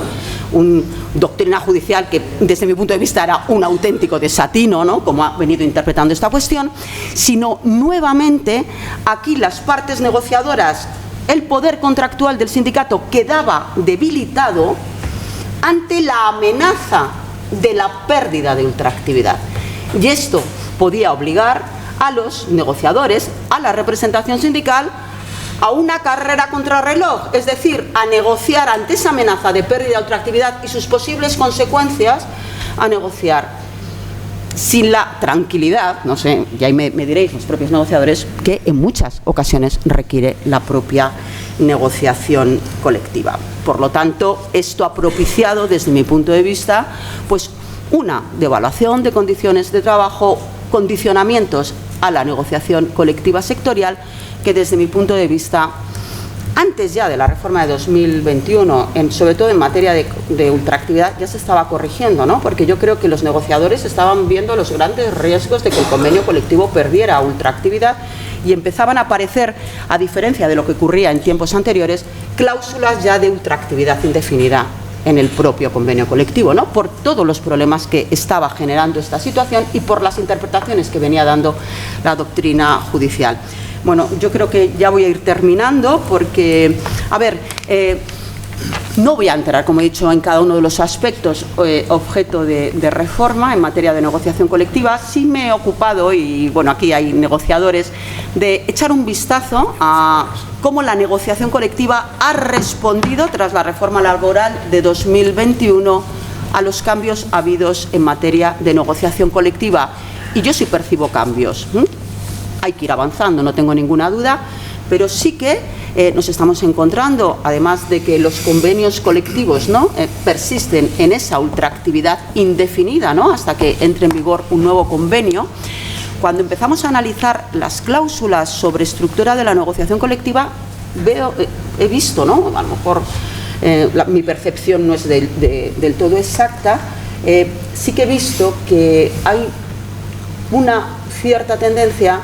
[SPEAKER 4] una doctrina judicial que desde mi punto de vista era un auténtico desatino, ¿no?, como ha venido interpretando esta cuestión, sino nuevamente aquí las partes negociadoras, el poder contractual del sindicato quedaba debilitado ante la amenaza de la pérdida de ultraactividad. Y esto podía obligar a los negociadores, a la representación sindical, a una carrera contrarreloj, es decir, a negociar ante esa amenaza de pérdida de ultraactividad y sus posibles consecuencias, a negociar sin la tranquilidad, no sé, y ahí me diréis los propios negociadores, que en muchas ocasiones requiere la propia negociación colectiva. Por lo tanto, esto ha propiciado, desde mi punto de vista, pues una devaluación de condiciones de trabajo, condicionamientos a la negociación colectiva sectorial, que desde mi punto de vista, antes ya de la reforma de 2021, sobre todo en materia de ultraactividad, ya se estaba corrigiendo, ¿no? Porque yo creo que los negociadores estaban viendo los grandes riesgos de que el convenio colectivo perdiera ultraactividad y empezaban a aparecer, a diferencia de lo que ocurría en tiempos anteriores, cláusulas ya de ultraactividad indefinida en el propio convenio colectivo, ¿no? Por todos los problemas que estaba generando esta situación y por las interpretaciones que venía dando la doctrina judicial. Bueno, yo creo que ya voy a ir terminando porque, a ver, no voy a entrar, como he dicho, en cada uno de los aspectos objeto de reforma en materia de negociación colectiva. Sí me he ocupado, y bueno, aquí hay negociadores, de echar un vistazo a cómo la negociación colectiva ha respondido tras la reforma laboral de 2021 a los cambios habidos en materia de negociación colectiva. Y yo sí percibo cambios. Hay que ir avanzando, no tengo ninguna duda, pero sí que nos estamos encontrando, además de que los convenios colectivos, ¿no?, persisten en esa ultraactividad indefinida, ¿no?, hasta que entre en vigor un nuevo convenio. Cuando empezamos a analizar las cláusulas sobre estructura de la negociación colectiva, he visto, ¿no?, a lo mejor mi percepción no es del todo exacta, sí que he visto que hay una cierta tendencia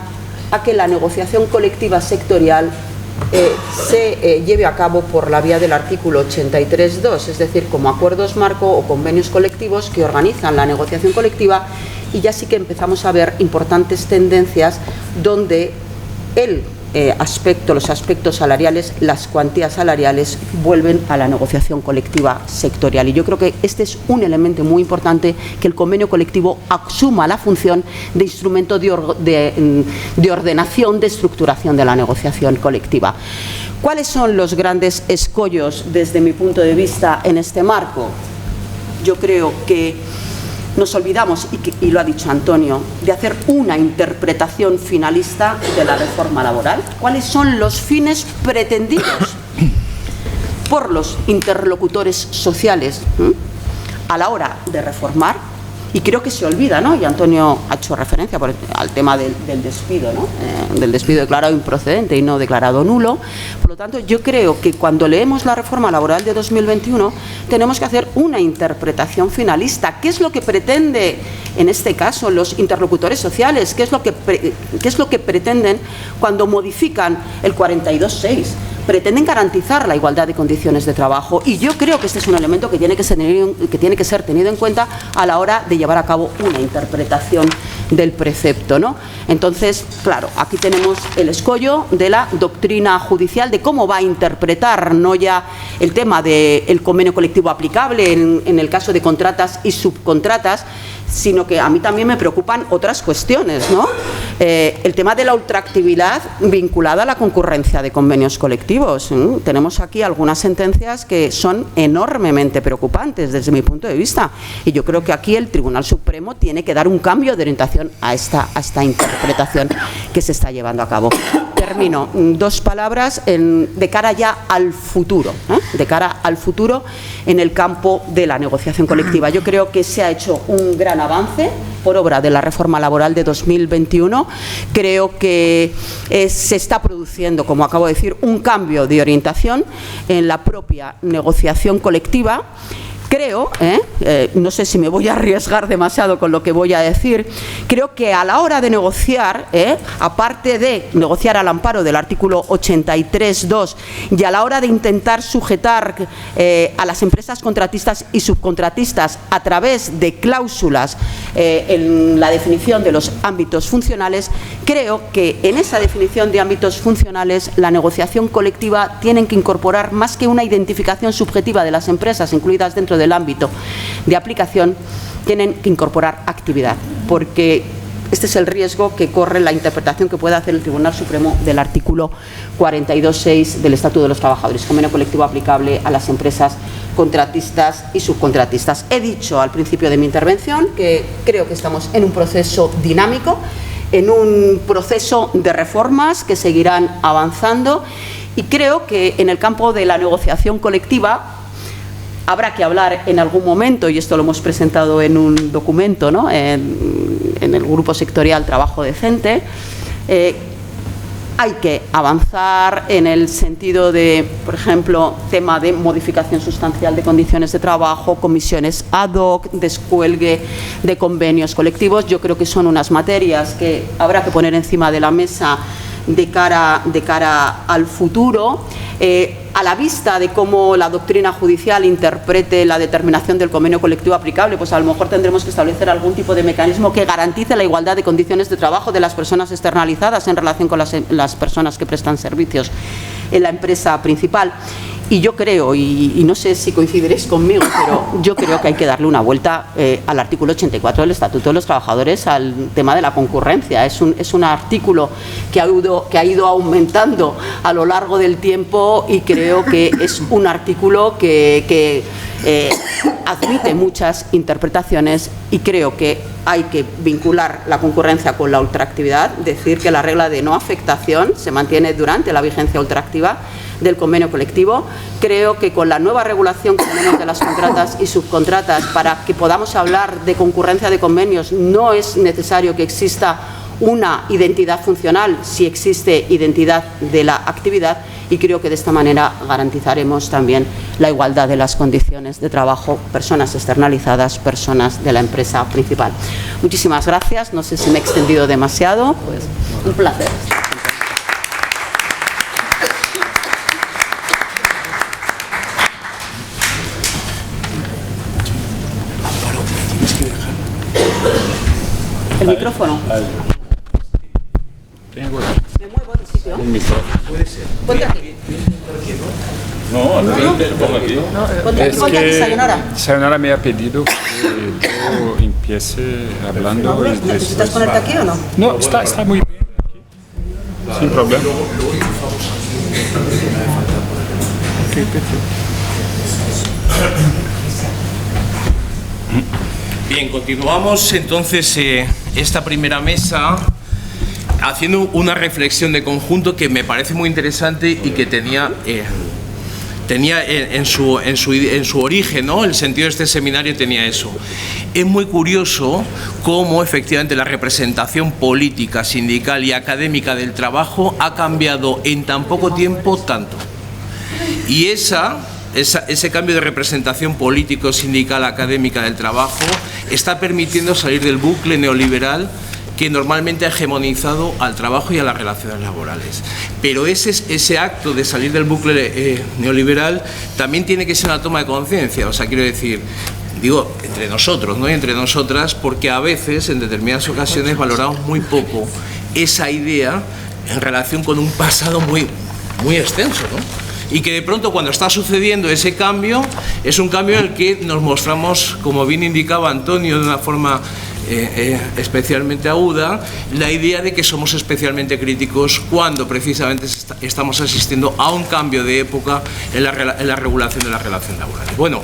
[SPEAKER 4] a que la negociación colectiva sectorial se lleve a cabo por la vía del artículo 83.2, es decir, como acuerdos marco o convenios colectivos que organizan la negociación colectiva, y ya sí que empezamos a ver importantes tendencias donde los aspectos salariales, las cuantías salariales vuelven a la negociación colectiva sectorial. Y yo creo que este es un elemento muy importante, que el convenio colectivo asuma la función de instrumento de ordenación, de estructuración de la negociación colectiva. ¿Cuáles son los grandes escollos desde mi punto de vista en este marco? Yo creo que nos olvidamos, y lo ha dicho Antonio, de hacer una interpretación finalista de la reforma laboral. ¿Cuáles son los fines pretendidos por los interlocutores sociales a la hora de reformar? Y creo que se olvida, ¿no? Y Antonio ha hecho referencia al tema del despido, ¿no? Del despido declarado improcedente y no declarado nulo. Por lo tanto, yo creo que cuando leemos la reforma laboral de 2021 tenemos que hacer una interpretación finalista. ¿Qué es lo que pretende, en este caso, los interlocutores sociales? ¿Qué es lo que pretenden cuando modifican el 42.6? Pretenden garantizar la igualdad de condiciones de trabajo, y yo creo que este es un elemento que tiene que ser tenido en cuenta a la hora de llevar a cabo una interpretación del precepto, ¿no? Entonces, claro, aquí tenemos el escollo de la doctrina judicial de cómo va a interpretar no ya el tema del convenio colectivo aplicable en el caso de contratas y subcontratas, sino que a mí también me preocupan otras cuestiones, ¿no? El tema de la ultraactividad vinculada a la concurrencia de convenios colectivos. Tenemos aquí algunas sentencias que son enormemente preocupantes desde mi punto de vista, y yo creo que aquí el Tribunal Supremo tiene que dar un cambio de orientación a esta interpretación que se está llevando a cabo. Termino. Dos palabras de cara ya al futuro, de cara al futuro en el campo de la negociación colectiva. Yo creo que se ha hecho un gran avance por obra de la reforma laboral de 2021. Creo que se está produciendo, como acabo de decir, un cambio de orientación en la propia negociación colectiva. Creo, no sé si me voy a arriesgar demasiado con lo que voy a decir, creo que a la hora de negociar, aparte de negociar al amparo del artículo 83.2 y a la hora de intentar sujetar a las empresas contratistas y subcontratistas a través de cláusulas en la definición de los ámbitos funcionales, creo que en esa definición de ámbitos funcionales la negociación colectiva tiene que incorporar, más que una identificación subjetiva de las empresas incluidas dentro del ámbito de aplicación, tienen que incorporar actividad, porque este es el riesgo que corre la interpretación que pueda hacer el Tribunal Supremo del artículo 42.6 del Estatuto de los Trabajadores, convenio colectivo aplicable a las empresas contratistas y subcontratistas. He dicho al principio de mi intervención que creo que estamos en un proceso dinámico, en un proceso de reformas que seguirán avanzando, Y creo que en el campo de la negociación colectiva habrá que hablar en algún momento, y esto lo hemos presentado en un documento, ¿no?, en el Grupo Sectorial Trabajo Decente. Hay que avanzar en el sentido de, por ejemplo, tema de modificación sustancial de condiciones de trabajo, comisiones ad hoc, descuelgue de convenios colectivos. Yo creo que son unas materias que habrá que poner encima de la mesa de cara al futuro. A la vista de cómo la doctrina judicial interprete la determinación del convenio colectivo aplicable, pues a lo mejor tendremos que establecer algún tipo de mecanismo que garantice la igualdad de condiciones de trabajo de las personas externalizadas en relación con las personas que prestan servicios en la empresa principal. Y yo creo, y no sé si coincidiréis conmigo, pero yo creo que hay que darle una vuelta al artículo 84 del Estatuto de los Trabajadores al tema de la concurrencia. Es un artículo que ha ido aumentando a lo largo del tiempo, y creo que es un artículo que admite muchas interpretaciones, y creo que hay que vincular la concurrencia con la ultraactividad, decir que la regla de no afectación se mantiene durante la vigencia ultraactiva del convenio colectivo. Creo que con la nueva regulación que tenemos de las contratas y subcontratas, para que podamos hablar de concurrencia de convenios, no es necesario que exista una identidad funcional, si existe identidad de la actividad, y creo que de esta manera garantizaremos también la igualdad de las condiciones de trabajo, personas externalizadas, personas de la empresa principal. Muchísimas gracias, no sé si me he extendido demasiado, pues un placer. El micrófono.
[SPEAKER 5] Tengo.
[SPEAKER 4] ¿Me muevo de sitio?
[SPEAKER 5] Un micrófono.
[SPEAKER 1] Puede ser.
[SPEAKER 4] Ponte aquí.
[SPEAKER 5] No, lo pongo aquí.
[SPEAKER 4] Ponte aquí, sayonara.
[SPEAKER 5] Sayonara me ha pedido que yo empiece hablando.
[SPEAKER 4] ¿Necesitas ponerte aquí o no?
[SPEAKER 5] No, está muy bien aquí. Sin problema. Ok, perfecto.
[SPEAKER 1] Bien, continuamos entonces esta primera mesa haciendo una reflexión de conjunto que me parece muy interesante y que tenía en su origen, ¿no? El sentido de este seminario tenía eso. Es muy curioso cómo efectivamente la representación política, sindical y académica del trabajo ha cambiado en tan poco tiempo tanto. Y ese cambio de representación político, sindical, académica del trabajo está permitiendo salir del bucle neoliberal que normalmente ha hegemonizado al trabajo y a las relaciones laborales. Pero ese acto de salir del bucle neoliberal también tiene que ser una toma de conciencia. O sea, quiero decir, digo, entre nosotros, ¿no? Y entre nosotras, porque a veces, en determinadas ocasiones, valoramos muy poco esa idea en relación con un pasado muy extenso, ¿no? Y que de pronto, cuando está sucediendo ese cambio, es un cambio en el que nos mostramos, como bien indicaba Antonio, de una forma especialmente aguda, la idea de que somos especialmente críticos cuando precisamente estamos asistiendo a un cambio de época en la regulación de las relaciones laborales. Bueno,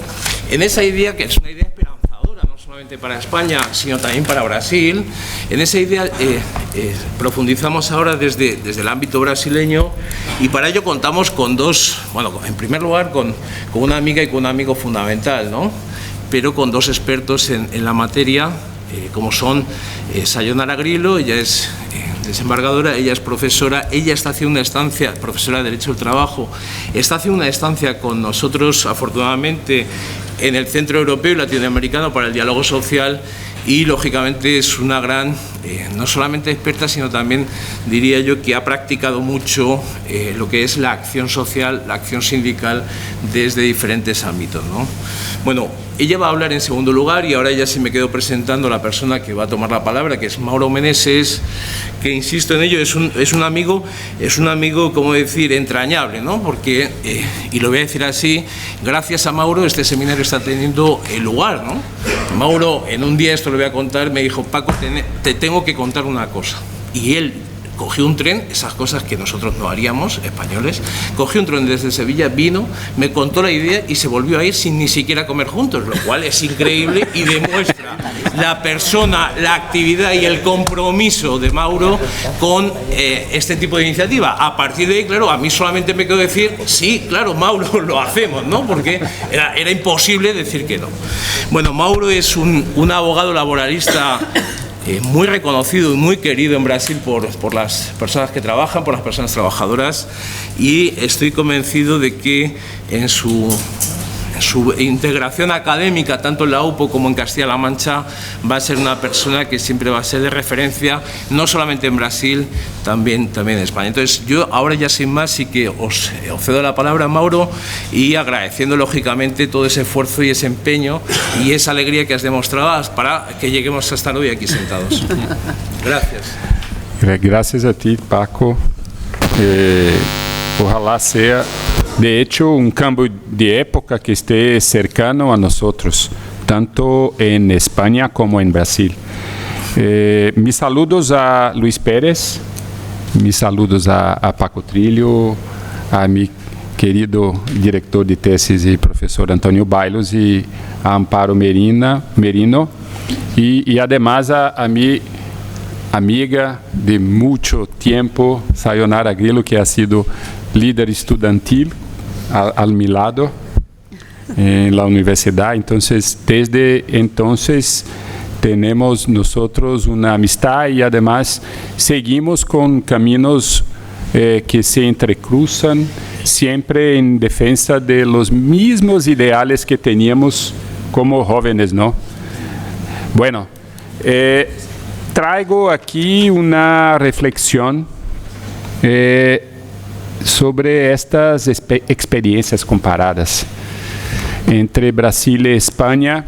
[SPEAKER 1] en esa idea, que es una idea esperanzadora, no solamente para España, sino también para Brasil, en esa idea profundizamos ahora desde el ámbito brasileño, y para ello contamos con dos, bueno, en primer lugar con una amiga y con un amigo fundamental, ¿no? Pero con dos expertos en la materia, como son Sayonara Grillo. Ella es desembargadora, ella es profesora, ella está haciendo una estancia, profesora de Derecho del Trabajo, está haciendo una estancia con nosotros, afortunadamente, en el Centro Europeo y Latinoamericano para el Diálogo Social, y lógicamente es una gran, no solamente experta, sino también, diría yo, que ha practicado mucho lo que es la acción social, la acción sindical desde diferentes ámbitos, ¿no? Bueno, ella va a hablar en segundo lugar, y ahora ya sí me quedo presentando a la persona que va a tomar la palabra, que es Mauro Meneses, que, insisto en ello, es un amigo, como decir, entrañable, ¿no? Porque, y lo voy a decir así, gracias a Mauro este seminario está teniendo lugar, ¿no? Mauro, en un día, esto lo voy a contar, me dijo: Paco, te tengo que contar una cosa. Y él, Cogió un tren, esas cosas que nosotros no haríamos, españoles, cogió un tren desde Sevilla, vino, me contó la idea y se volvió a ir sin ni siquiera comer juntos, lo cual es increíble y demuestra la persona, la actividad y el compromiso de Mauro con este tipo de iniciativa. A partir de ahí, claro, a mí solamente me quedó decir, sí, claro, Mauro, lo hacemos, ¿no? Porque era imposible decir que no. Bueno, Mauro es un abogado laboralista muy reconocido y muy querido en Brasil por las personas que trabajan, por las personas trabajadoras, y estoy convencido de que en su integración académica, tanto en la UPO como en Castilla-La Mancha, va a ser una persona que siempre va a ser de referencia, no solamente en Brasil, también en España. Entonces, yo ahora ya sin más sí que os cedo la palabra, Mauro, y agradeciendo lógicamente todo ese esfuerzo y ese empeño y esa alegría que has demostrado para que lleguemos a estar hoy aquí sentados. Gracias.
[SPEAKER 5] Gracias a ti, Paco. Ojalá sea, de hecho, un cambio de época que esté cercano a nosotros, tanto en España como en Brasil. Mis saludos a Luis Pérez, mis saludos a Paco Trillo, a mi querido director de tesis y profesor Antonio Bailos y a Amparo Merino y además a mi amiga de mucho tiempo, Sayonara Grillo, que ha sido líder estudiantil al mi lado en la universidad. Entonces, desde entonces tenemos nosotros una amistad y además seguimos con caminos que se entrecruzan, siempre en defensa de los mismos ideales que teníamos como jóvenes, ¿no? Bueno, traigo aquí una reflexión sobre estas experiencias comparadas entre Brasil y España,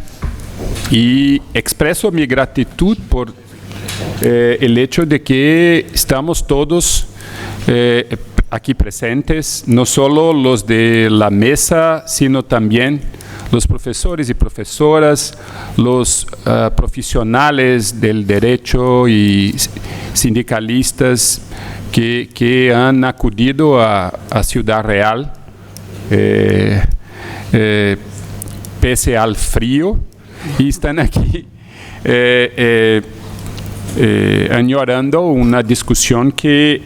[SPEAKER 5] y expreso mi gratitud por el hecho de que estamos todos aquí presentes, no solo los de la mesa, sino también los profesores y profesoras, los profesionales del derecho y sindicalistas que han acudido a Ciudad Real, pese al frío, y están aquí añorando una discusión que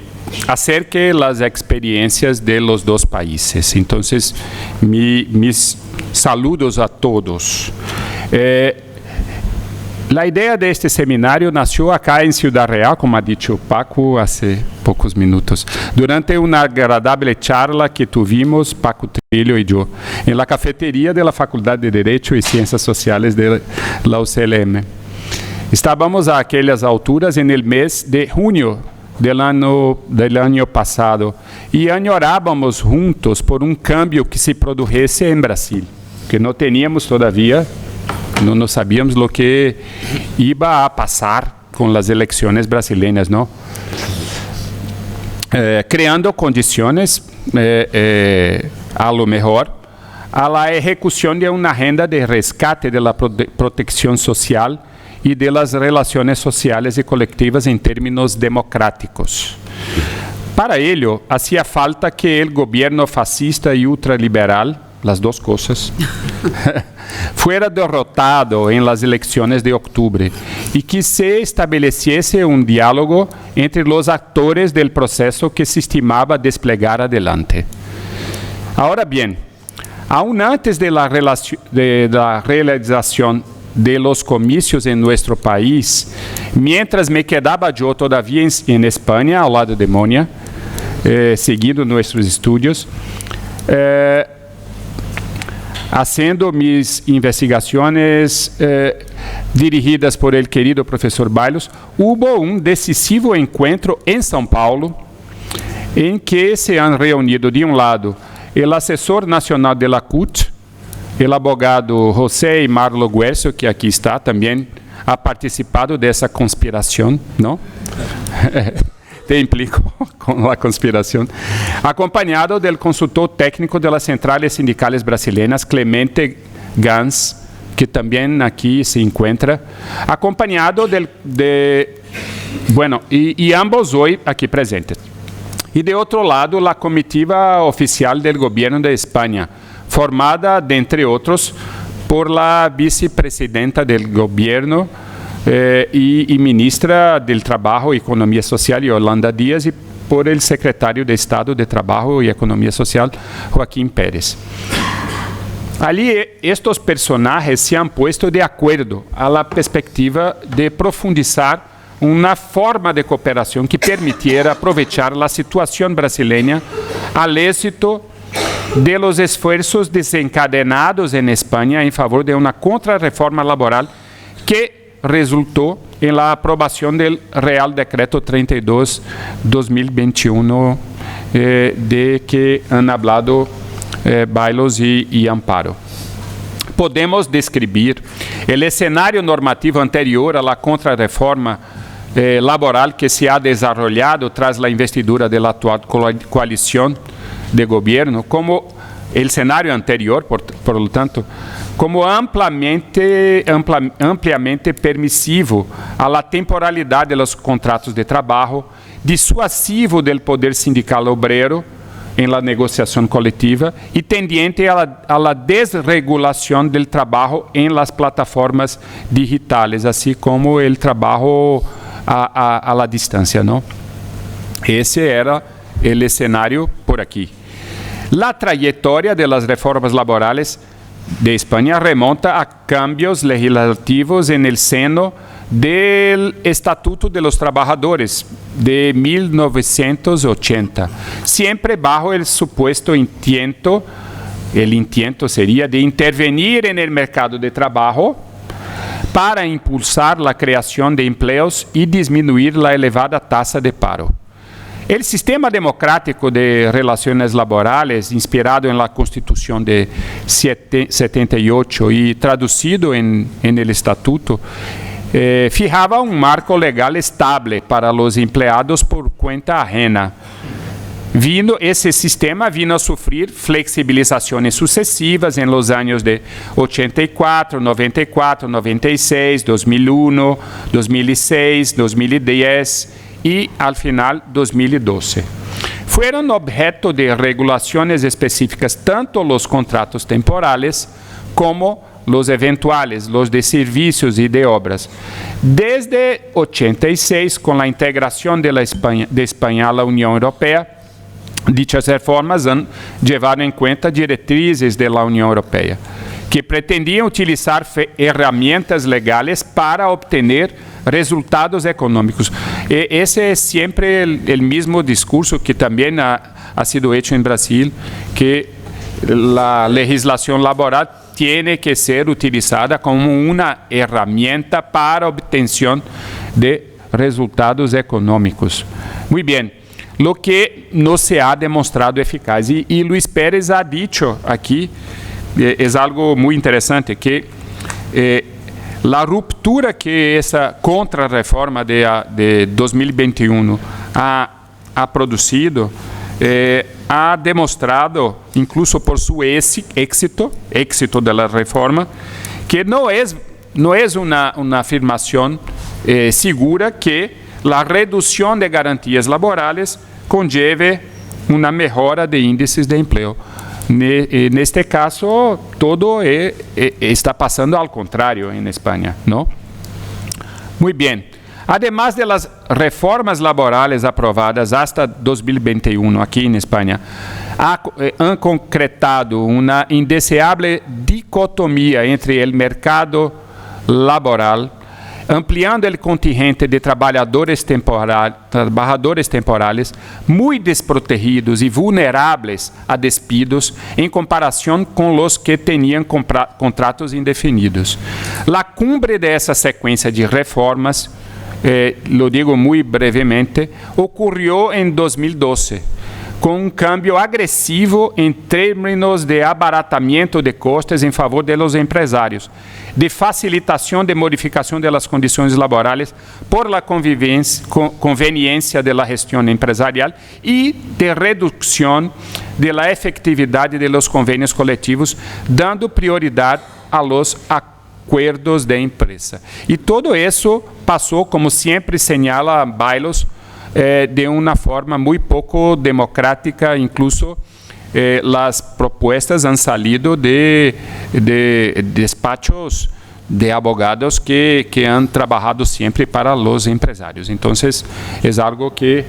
[SPEAKER 5] acerque las experiencias de los dos países. Entonces, mis saludos a todos. La idea de este seminario nació acá en Ciudad Real, como ha dicho Paco hace pocos minutos, durante una agradable charla que tuvimos, Paco Trillo y yo, en la cafetería de la Facultad de Derecho y Ciencias Sociales de la UCLM. Estábamos a aquellas alturas en el mes de junio del año pasado y añorábamos juntos por un cambio que se produjese en Brasil, que no teníamos todavía. No sabíamos lo que iba a pasar con las elecciones brasileñas, ¿no? Creando condiciones, a lo mejor, a la ejecución de una agenda de rescate de la protección social y de las relaciones sociales y colectivas en términos democráticos. Para ello, hacía falta que el gobierno fascista y ultraliberal, las dos cosas, fuera derrotado en las elecciones de octubre y que se estableciese un diálogo entre los actores del proceso que se estimaba desplegar adelante. Ahora bien, aún antes de la realización de los comicios en nuestro país, mientras me quedaba yo todavía en España, al lado de Mónica, siguiendo nuestros estudios, haciendo mis investigaciones dirigidas por el querido profesor Bailos, hubo un decisivo encuentro en São Paulo, en que se han reunido, de un lado, el asesor nacional de la CUT, el abogado José Marlo Guercio, que aquí está, también ha participado de esa conspiración, ¿no? Te implico con la conspiración, acompañado del consultor técnico de las centrales sindicales brasileñas, Clemente Gans, que también aquí se encuentra, acompañado Bueno, y ambos hoy aquí presentes. Y de otro lado, la comitiva oficial del Gobierno de España, formada, de entre otros, por la vicepresidenta del Gobierno y ministra del Trabajo y Economía Social, Yolanda Díaz, y por el secretario de Estado de Trabajo y Economía Social, Joaquín Pérez. Allí estos personajes se han puesto de acuerdo a la perspectiva de profundizar una forma de cooperación que permitiera aprovechar la situación brasileña al éxito de los esfuerzos desencadenados en España en favor de una contrarreforma laboral que resultó en la aprobación del Real Decreto 32/2021 de que han hablado Bailos y Amparo. Podemos describir el escenario normativo anterior a la contrarreforma laboral que se ha desarrollado tras la investidura de la actual coalición de gobierno como el escenario anterior, por lo tanto, como ampliamente permisivo a la temporalidad de los contratos de trabajo, disuasivo del poder sindical obrero en la negociación colectiva y tendiente a la desregulación del trabajo en las plataformas digitales, así como el trabajo a la distancia, ¿no? Ese era el escenario por aquí. La trayectoria de las reformas laborales de España remonta a cambios legislativos en el seno del Estatuto de los Trabajadores de 1980, siempre bajo el supuesto intento, el intento sería de intervenir en el mercado de trabajo para impulsar la creación de empleos y disminuir la elevada tasa de paro. El sistema democrático de relaciones laborales, inspirado en la Constitución de 78 y traducido en el Estatuto, fijaba un marco legal estable para los empleados por cuenta ajena. Ese sistema vino a sufrir flexibilizaciones sucesivas en los años de 84, 94, 96, 2001, 2006, 2010 y al final 2012. Fueron objeto de regulaciones específicas tanto los contratos temporales como los eventuales, los de servicios y de obras. Desde 86, con la integración de España a la Unión Europea, dichas reformas han llevado en cuenta directrices de la Unión Europea, que pretendían utilizar herramientas legales para obtener resultados económicos. Ese es siempre el mismo discurso que también ha sido hecho en Brasil, que la legislación laboral tiene que ser utilizada como una herramienta para obtención de resultados económicos. Muy bien, lo que no se ha demostrado eficaz. Y Luis Pérez ha dicho aquí, es algo muy interesante, que la ruptura que esa contrarreforma de 2021 ha producido ha demostrado, incluso por su éxito de la reforma, que no es una afirmación segura que la reducción de garantías laborales conlleve una mejora de índices de empleo. En este caso, todo está pasando al contrario en España, ¿no? Muy bien. Además de las reformas laborales aprobadas hasta 2021 aquí en España, han concretado una indeseable dicotomía entre el mercado laboral, ampliando el contingente de trabajadores temporales muy desprotegidos y vulnerables a despidos en comparación con los que tenían contratos indefinidos. La cumbre de esa secuencia de reformas, lo digo muy brevemente, ocurrió en 2012, con un cambio agresivo en términos de abaratamiento de costes en favor de los empresarios, de facilitación de modificación de las condiciones laborales por la conveniencia de la gestión empresarial y de reducción de la efectividad de los convenios colectivos, dando prioridad a los acuerdos de empresa. Y todo eso pasó, como siempre señala Baylos, de una forma muy poco democrática. Incluso las propuestas han salido de despachos de abogados que han trabajado siempre para los empresarios. Entonces, es algo que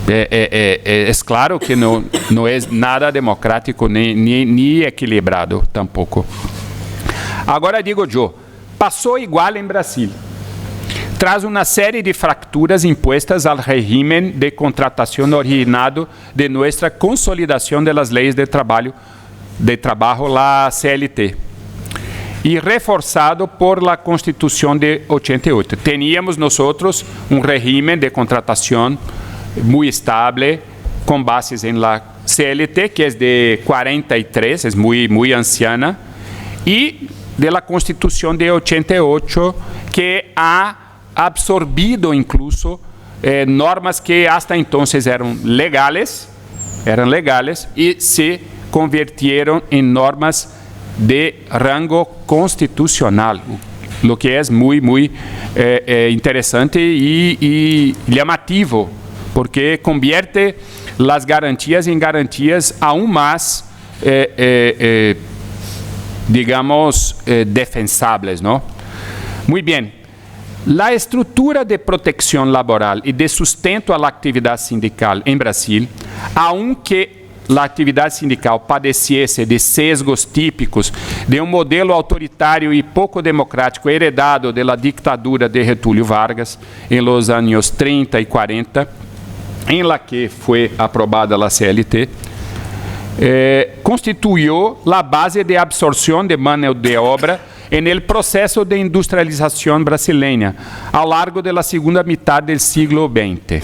[SPEAKER 5] es claro que no es nada democrático ni equilibrado tampoco. Agora digo yo, passou igual em Brasil. Traz uma série de fracturas impuestas ao regime de contratação originado de nossa consolidação das leis de trabalho, la CLT, e reforçado por la Constituição de 88. Teníamos nosotros um regime de contratação muito estável, com bases em la CLT, que é de 43, é muito anciana, e de la Constituição de 88, que ha absorbido incluso normas que hasta entonces eran legales y se convirtieron en normas de rango constitucional, lo que es muy interesante y llamativo, porque convierte las garantías en garantías aún más digamos, defensables, ¿no? Muy bien. La estrutura de protección laboral y de sustento a la actividad sindical en Brasil, aunque la actividad sindical padeciese de sesgos típicos de un modelo autoritario y poco democrático heredado de la dictadura de Getúlio Vargas en los años 30 y 40, en la que fue aprobada la CLT, constituyó la base de absorción de mano de obra en el proceso de industrialización brasileña a lo largo de la segunda mitad del siglo XX.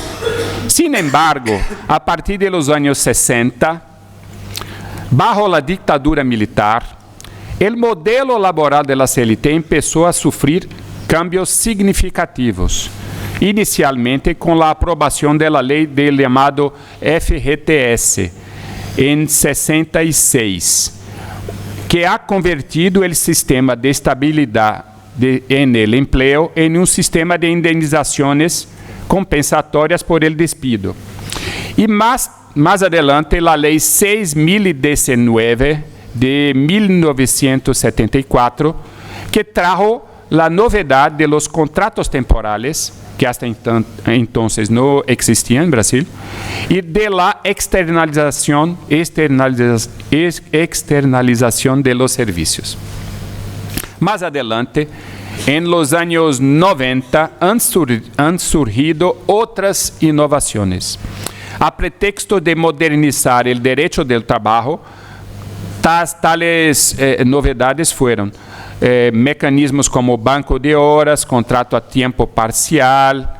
[SPEAKER 5] Sin embargo, a partir de los años 60, bajo la dictadura militar, el modelo laboral de la CLT empezó a sufrir cambios significativos, inicialmente con la aprobación de la ley del llamado FGTS, en 66, que ha convertido el sistema de estabilidad en el empleo en un sistema de indemnizaciones compensatorias por el despido. Y más adelante, la ley 6019 de 1974, que trajo la novedad de los contratos temporales, que hasta entonces no existía en Brasil, y de la externalización de los servicios. Más adelante, en los años 90, han surgido otras innovaciones. A pretexto de modernizar el derecho del trabajo, tales novedades fueron mecanismos como banco de horas, contrato a tiempo parcial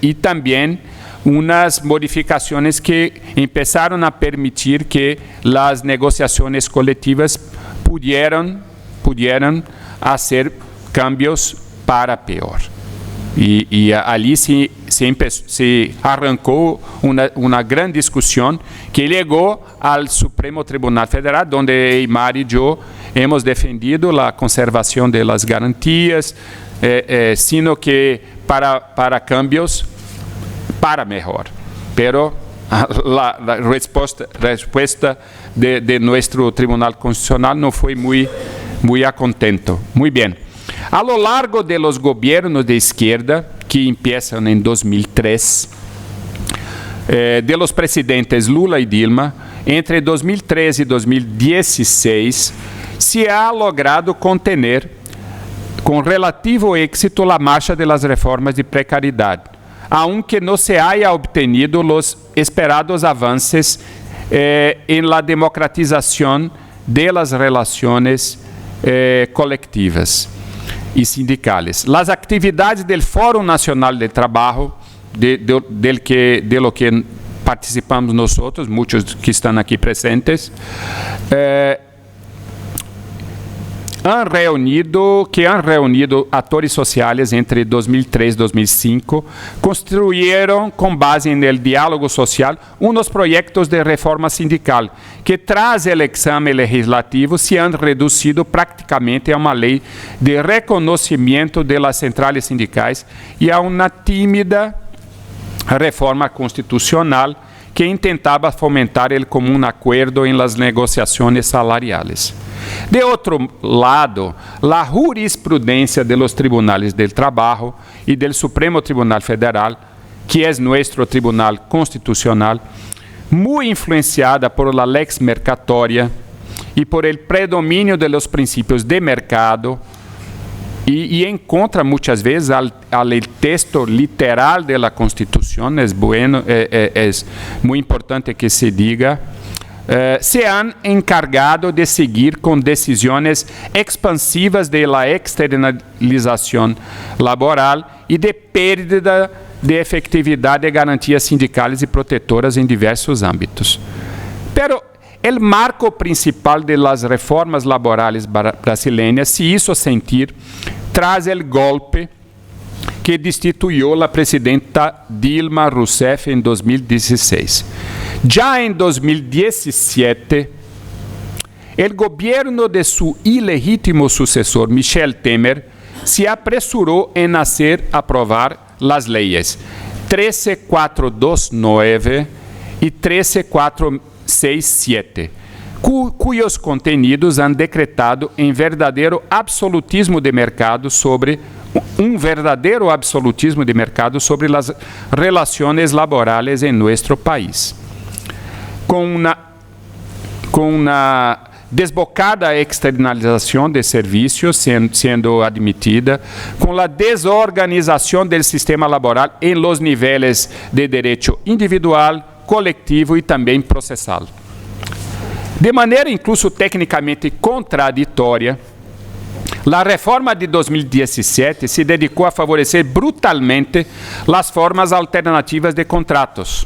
[SPEAKER 5] y también unas modificaciones que empezaron a permitir que las negociaciones colectivas pudieran hacer cambios para peor. Y allí se arrancó una gran discusión que llegó al Supremo Tribunal Federal, donde Eymar y yo hemos defendido la conservación de las garantías, sino que para cambios para mejor. Pero la respuesta de nuestro Tribunal Constitucional no fue muy a contento. Muy bien. A lo largo de los gobiernos de izquierda, que empiezan en 2003, de los presidentes Lula y Dilma, entre 2013 y 2016, se ha logrado contener con relativo éxito la marcha de las reformas de precariedad, aunque no se haya obtenido los esperados avances en la democratización de las relaciones colectivas y sindicales. Las actividades del Foro Nacional de Trabajo, de lo que participamos nosotros, muchos que están aquí presentes, que han reunido atores sociales entre 2003 y 2005, construyeron con base en el diálogo social unos proyectos de reforma sindical que tras el examen legislativo se han reducido prácticamente a una ley de reconocimiento de las centrales sindicales y a una tímida reforma constitucional que intentaba fomentar el común acuerdo en las negociaciones salariales. De otro lado, la jurisprudencia de los tribunales del trabajo y del Supremo Tribunal Federal, que es nuestro tribunal constitucional, muy influenciada por la lex mercatoria y por el predominio de los principios de mercado, y en contra muchas veces al texto literal de la Constitución, es muy importante que se diga, se han encargado de seguir con decisiones expansivas de la externalización laboral y de pérdida de efectividad de garantías sindicales y protectoras en diversos ámbitos. Pero el marco principal de las reformas laborales brasileñas se hizo sentir tras el golpe que destituyó la presidenta Dilma Rousseff en 2016. Ya en 2017, el gobierno de su ilegítimo sucesor, Michel Temer, se apresuró en aprobar las leyes 13429 y 13467, cuyos contenidos han decretado un verdadero absolutismo de mercado sobre las relaciones laborales en nuestro país. Con una desbocada externalización de servicios siendo admitida, con la desorganización del sistema laboral en los niveles de derecho individual, colectivo y también procesal. De manera incluso técnicamente contraditória, la reforma de 2017 se dedicó a favorecer brutalmente las formas alternativas de contratos,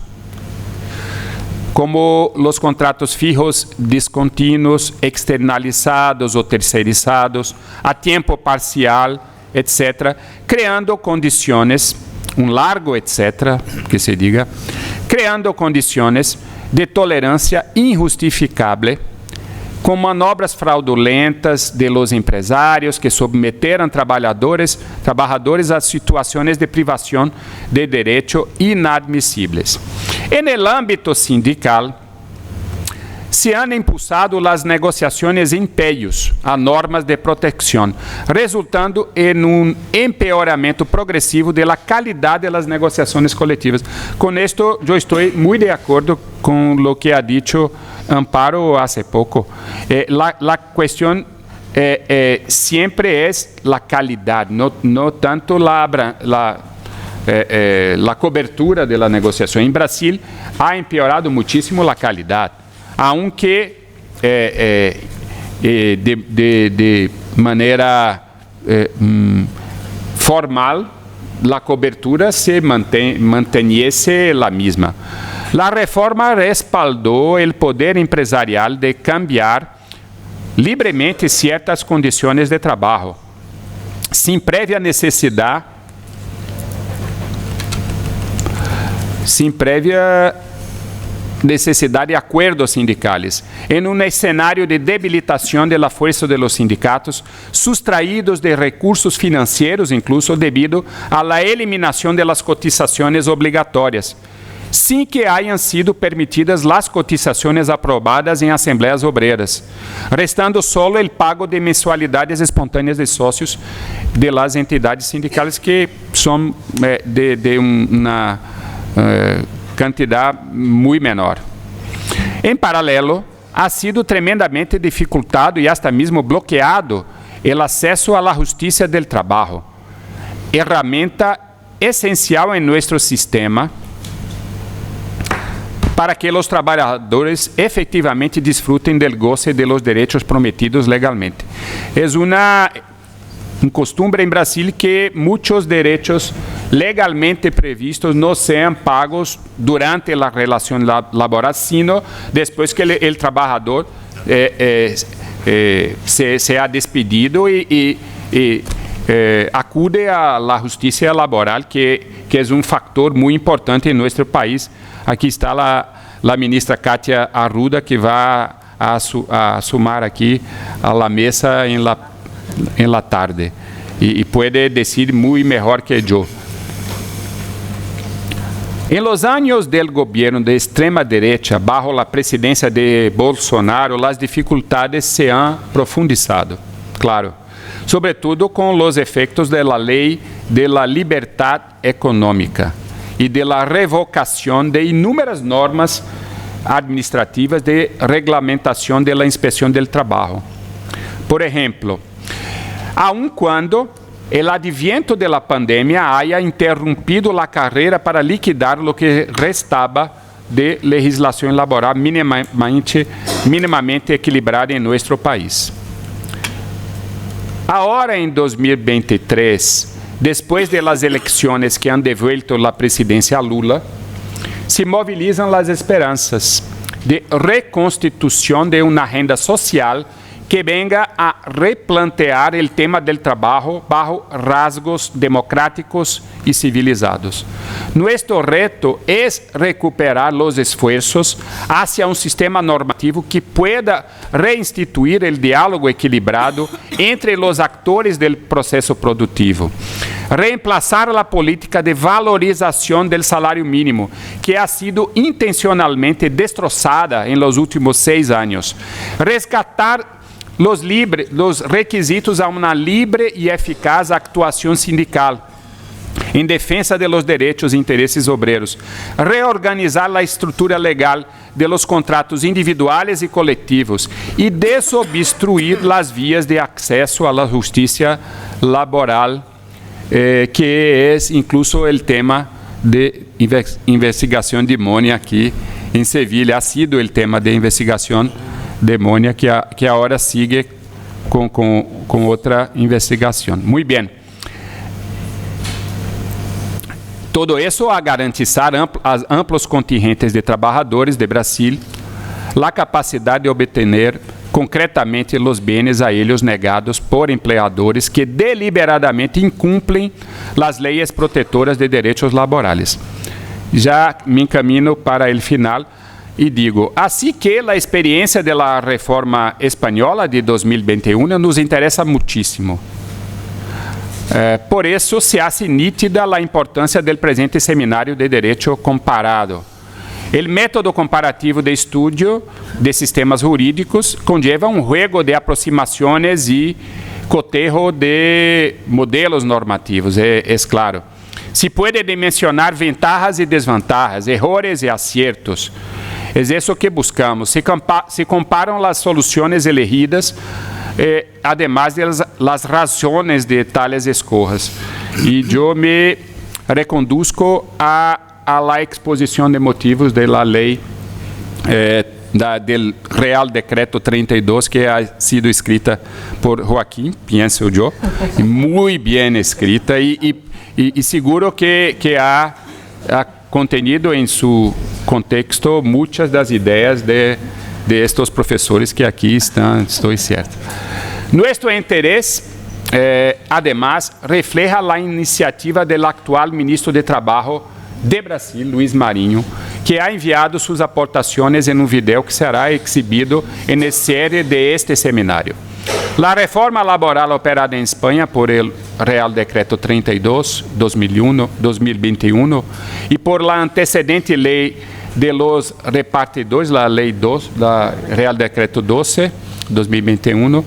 [SPEAKER 5] como los contratos fijos, discontínuos, externalizados o terceirizados, a tiempo parcial, etc., creando condiciones, un largo etc., que se diga, creando condiciones de tolerancia injustificable, com manobras fraudulentas de los empresarios que submeteram trabalhadores a situações de privação de direito inadmissíveis. En el ámbito sindical, se han impulsado las negociaciones impeios a normas de protección, resultando en un empeoramento progresivo de la calidad de las negociaciones colectivas. Con esto yo estoy muy de acuerdo con lo que ha dicho Amparo hace poco. La cuestión siempre es la calidad, no tanto la cobertura de la negociación. En Brasil ha empeorado muchísimo la calidad, aunque de manera formal la cobertura se manteniese la misma. La reforma respaldó el poder empresarial de cambiar libremente ciertas condiciones de trabajo, sin previa necesidad de acuerdos sindicales, en un escenario de debilitación de la fuerza de los sindicatos, sustraídos de recursos financieros incluso debido a la eliminación de las cotizaciones obligatorias, sin que hayan sido permitidas las cotizaciones aprobadas en asambleas obreras, restando solo el pago de mensualidades espontâneas de socios de las entidades sindicales, que son de una cantidad muy menor. En paralelo, ha sido tremendamente dificultado y hasta mismo bloqueado el acceso a la justicia del trabajo, herramienta esencial en nuestro sistema para que los trabajadores efectivamente disfruten del goce de los derechos prometidos legalmente. Es un costumbre en Brasil que muchos derechos legalmente previstos no sean pagos durante la relación laboral, sino después que el trabajador se ha despedido y acude a la justicia laboral, que es un factor muy importante en nuestro país. Aquí está la ministra Katia Arruda, que va a sumar aquí a la mesa en la tarde y puede decir muy mejor que yo. En los años del gobierno de extrema derecha, bajo la presidencia de Bolsonaro, las dificultades se han profundizado, claro, sobre todo con los efectos de la ley de la libertad económica y de la revocación de inúmeras normas administrativas de reglamentación de la inspección del trabajo. Por ejemplo, aun cuando el adviento de la pandemia haya interrumpido la carrera para liquidar lo que restaba de legislación laboral minimamente equilibrada en nuestro país. Ahora, en 2023, después de las elecciones que han devuelto la presidencia a Lula, se movilizan las esperanzas de reconstitución de una agenda social que venga a replantear el tema del trabajo bajo rasgos democráticos y civilizados. Nuestro reto es recuperar los esfuerzos hacia un sistema normativo que pueda reinstituir el diálogo equilibrado entre los actores del proceso productivo. Reemplazar la política de valorización del salario mínimo, que ha sido intencionalmente destrozada en los últimos 6 años. Rescatar los requisitos a una libre y eficaz actuación sindical en defensa de los derechos e intereses obreros. Reorganizar la estructura legal de los contratos individuales y colectivos y desobstruir las vías de acceso a la justicia laboral, que es incluso el tema de investigación de Monia aquí en Sevilla. Ha sido el tema de investigación de Monia, que ahora sigue con otra investigación. Muy bien. Todo eso a garantizar amplos contingentes de trabajadores de Brasil, la capacidad de obtener concretamente los bienes a ellos negados por empleadores que deliberadamente incumplen las leyes protectoras de derechos laborales. Ya me encamino para el final y digo, así que la experiencia de la reforma española de 2021 nos interesa muchísimo. Por eso se hace nítida la importancia del presente seminario de Derecho Comparado. El método comparativo de estudio de sistemas jurídicos conlleva un juego de aproximaciones y cotejo de modelos normativos, es claro. Se puede dimensionar ventajas y desventajas, errores y aciertos. Es eso que buscamos. Se comparan las soluciones elegidas, además de las razones de tales escojas. Y yo me reconduzco a la exposición de motivos de la ley del Real Decreto 32, que ha sido escrita por Joaquín, pienso yo, muy bien escrita y seguro que ha contenido en su contexto muchas de las ideas de estos profesores que aquí están, estoy cierto. Nuestro interés, además, refleja la iniciativa del actual ministro de Trabajo de Brasil, Luis Marinho, que ha enviado sus aportaciones en un video que será exhibido en la serie de este seminario. La reforma laboral operada en España por el Real Decreto 32, 2021, y por la antecedente ley de los repartidores, la Ley 2, la Real Decreto 12, 2021,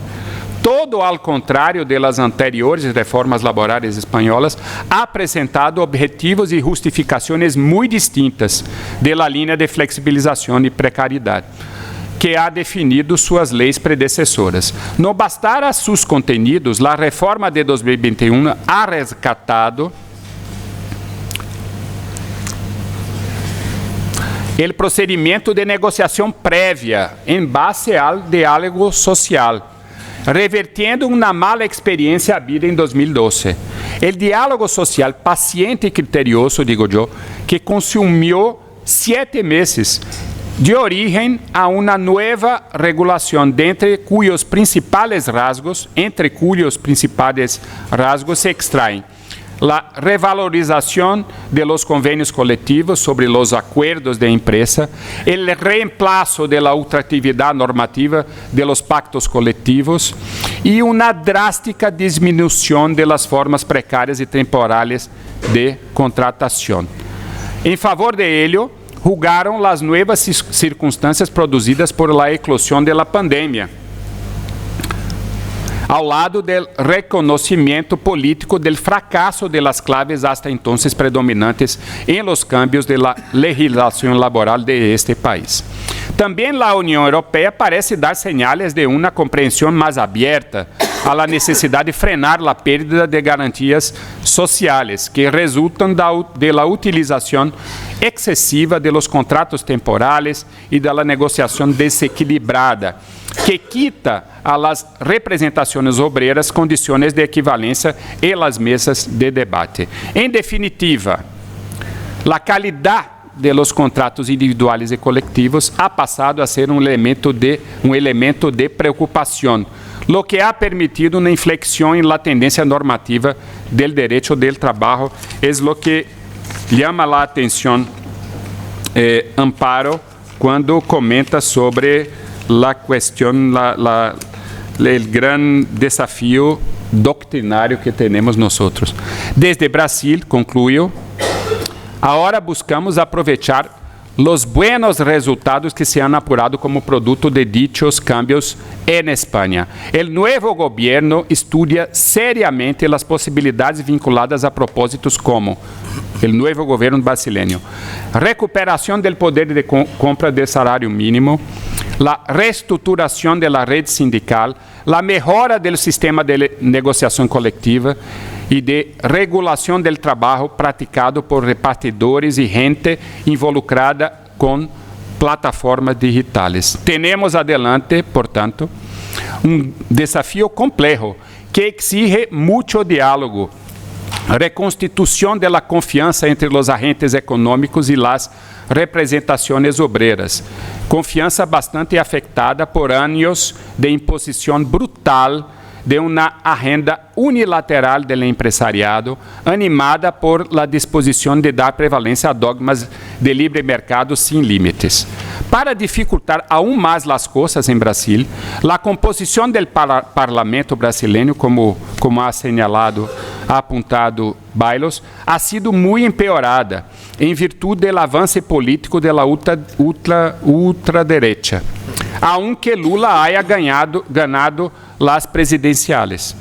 [SPEAKER 5] todo al contrario de las anteriores reformas laborales españolas, ha apresentado objetivos y justificaciones muy distintas de la línea de flexibilización y precariedad que ha definido suas leis predecesoras. No bastar a sus contenidos, la reforma de 2021 ha rescatado el procedimiento de negociación previa en base al diálogo social, revertiendo una mala experiencia habida en 2012. El diálogo social paciente y criterioso, digo yo, que consumió 7 meses, dio origen a una nueva regulación entre cuyos principales rasgos se extraen la revalorización de los convenios colectivos sobre los acuerdos de empresa, el reemplazo de la ultraactividad normativa de los pactos colectivos y una drástica disminución de las formas precarias y temporales de contratación. En favor de ello, jugaron las nuevas circunstancias produzidas por la eclosión de la pandemia, ao lado del reconocimiento político del fracaso de las claves hasta entonces predominantes en los cambios de la legislación laboral de este país. También la Unión Europea parece dar señales de una comprensión más abierta a la necesidad de frenar la pérdida de garantías sociales que resultan de la utilización excesiva de los contratos temporales y de la negociación desequilibrada, que quita a las representaciones obreras condiciones de equivalencia en las mesas de debate. En definitiva, la calidad de los contratos individuales y colectivos ha pasado a ser un elemento de preocupación, lo que ha permitido una inflexión en la tendencia normativa del derecho del trabajo. Es lo que llama la atención Amparo cuando comenta sobre la cuestión, el gran desafío doctrinario que tenemos nosotros. Desde Brasil, concluyo, ahora buscamos aprovechar los buenos resultados que se han apurado como producto de dichos cambios en España. El nuevo gobierno estudia seriamente las posibilidades vinculadas a propósitos como el nuevo gobierno brasileño, recuperación del poder de compra del salario mínimo, la reestruturación de la red sindical, la mejora del sistema de negociación colectiva y de regulación del trabajo practicado por repartidores y gente involucrada con plataformas digitales. Tenemos adelante, por tanto, un desafío complejo que exige mucho diálogo, reconstitución de la confianza entre los agentes económicos y las representaciones obreras. Confianza bastante afectada por años de imposición brutal de una agenda unilateral del empresariado, animada por la disposición de dar prevalencia a dogmas de libre mercado sin límites. Para dificultar aún más las cosas en Brasil, la composición del parlamento brasileño, como ha señalado, ha apuntado Bailos, ha sido muy empeorada en virtud del avance político de la ultraderecha, aunque Lula haya ganado las presidenciales.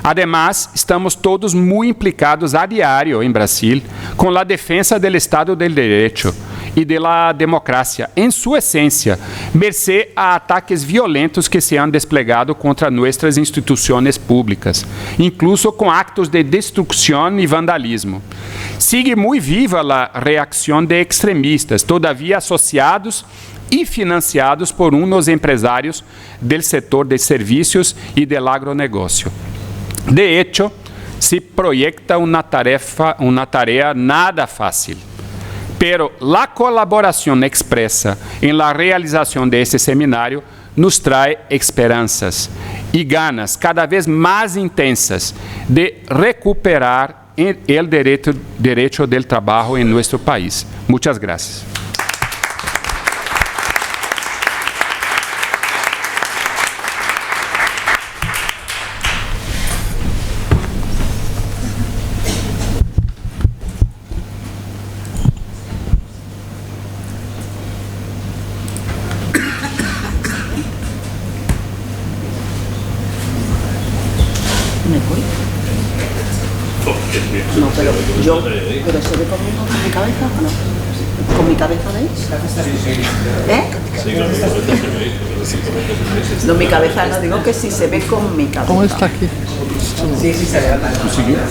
[SPEAKER 5] Además, estamos todos muy implicados a diario en Brasil con la defensa del Estado del Derecho y de la democracia, en su esencia, merced a ataques violentos que se han desplegado contra nuestras instituciones públicas, incluso con actos de destrucción y vandalismo. Sigue muy viva la reacción de extremistas, todavía asociados y financiados por unos empresarios del sector de servicios y del agronegócio. De hecho, se proyecta una tarea nada fácil. Pero la colaboración expresa en la realización de este seminario nos trae esperanzas y ganas cada vez más intensas de recuperar el derecho del trabajo en nuestro país. Muchas gracias.
[SPEAKER 4] No, pero se ve conmigo con mi cabeza o no? ¿Con mi cabeza veis? No, mi cabeza no, digo que sí se ve con mi cabeza.
[SPEAKER 2] ¿Cómo está aquí?
[SPEAKER 6] Sí, sí se ve.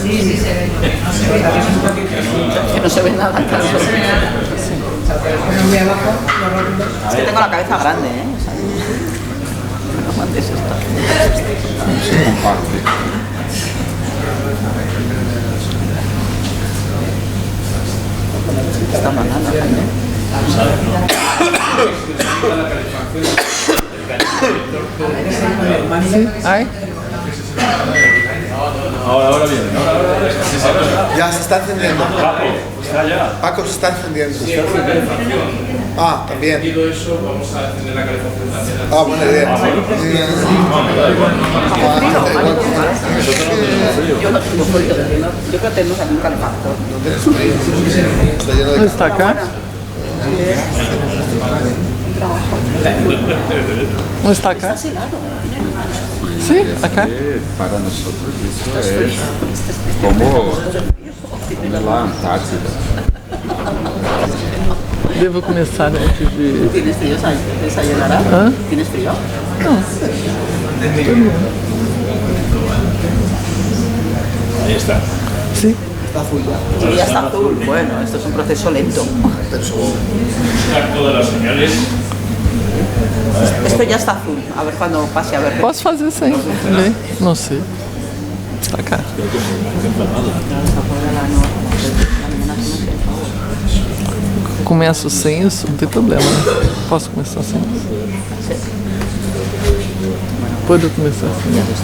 [SPEAKER 6] Sí, sí se ve.
[SPEAKER 4] Que no se ve nada, claro.
[SPEAKER 6] Muy abajo,
[SPEAKER 4] Es que tengo la cabeza grande, ¿eh? O sea, no mandes esto. Esta banana también.
[SPEAKER 7] Ay.
[SPEAKER 3] Ahora viene.
[SPEAKER 2] Ya se está encendiendo. Paco se está encendiendo. Ah, también.
[SPEAKER 1] Eso, vamos a encender la calefacción también.
[SPEAKER 2] Ah, buena idea.
[SPEAKER 4] Yo no tengo frío, yo creo que tenemos aquí un calefactor.
[SPEAKER 7] ¿No está acá? ¿No está acá? Sí, acá.
[SPEAKER 5] Para nosotros eso es como la Antártida.
[SPEAKER 7] Devo começar antes de...
[SPEAKER 4] ¿Tienes frío, Sayonara?
[SPEAKER 7] ¿Ah?
[SPEAKER 4] ¿Tienes frío?
[SPEAKER 3] Ahí está.
[SPEAKER 7] Sí.
[SPEAKER 4] Está azul ya. Sí, ya está azul. Bueno, esto es un proceso lento.
[SPEAKER 1] Buscar todas las señales.
[SPEAKER 4] Esto ya está azul. A ver cuando pase a ver.
[SPEAKER 7] Posso fazer sem também? Não sei. Está cá. Começo sem isso, não tem problema, né? Posso começar sem isso? Pode começar sem isso.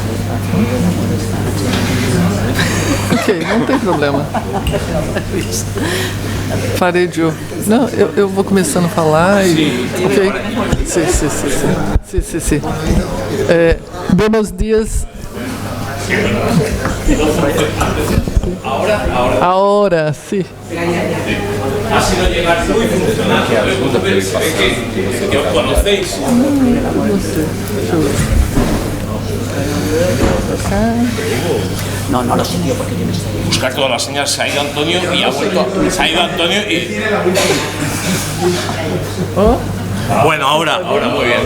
[SPEAKER 7] Ok, não tem problema. Farei de... Não, eu vou começando a falar e... Ok? Sim. Buenos dias. Ahora, sí.
[SPEAKER 1] Ha sido llegar muy funcional. Que os conocéis.
[SPEAKER 4] No lo sé, tío, porque yo me estoy...
[SPEAKER 1] Buscar todas las señales. Se ha ido Antonio y ha vuelto. Se ha ido Antonio y... Bueno, ahora muy bien.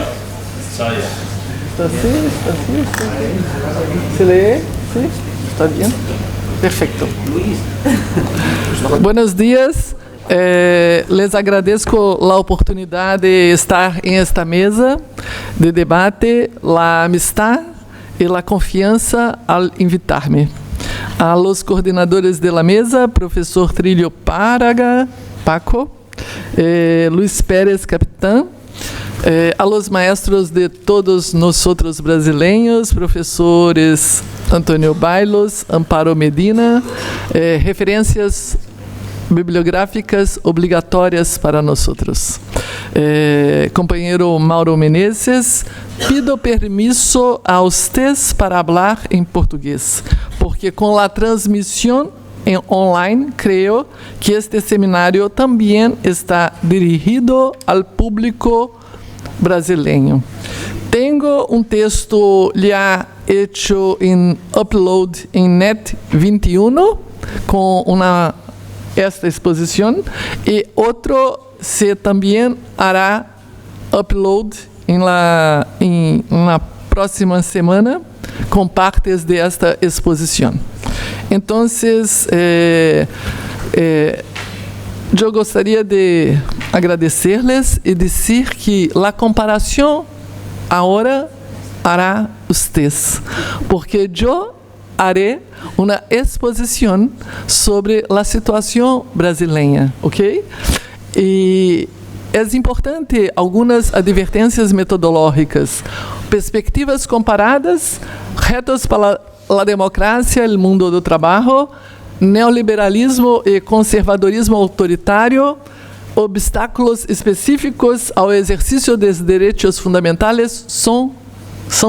[SPEAKER 7] Está así. ¿Se lee? Sí. ¿Está bien? Perfecto. Buenos días. Les agradezco a oportunidade de estar em esta mesa de debate, a amistad e a confiança al invitar-me. A los coordenadores de la mesa, professor Trilho Páraga, Paco, Luiz Pérez, capitão, a los maestros de todos nosotros brasileiros, professores Antônio Bailos, Amparo Medina, referências bibliográficas obrigatórias para nosotros. Companheiro Mauro Menezes, pido permiso a ustedes para hablar em português, porque com a transmissão em online, creio que este seminário também está dirigido ao público brasileiro. Tenho um texto já hecho em upload em Net 21 com esta exposição e outro se também hará upload na próxima semana com partes desta exposição. Então, eu gostaria de agradecer-lhes e dizer que a comparação agora hará ustedes, porque eu haré uma exposição sobre a situação brasileira, ok? E é importante algumas advertências metodológicas, perspectivas comparadas, retos para a democracia, o mundo do trabalho, neoliberalismo e conservadorismo autoritário, obstáculos específicos ao exercício dos direitos fundamentais são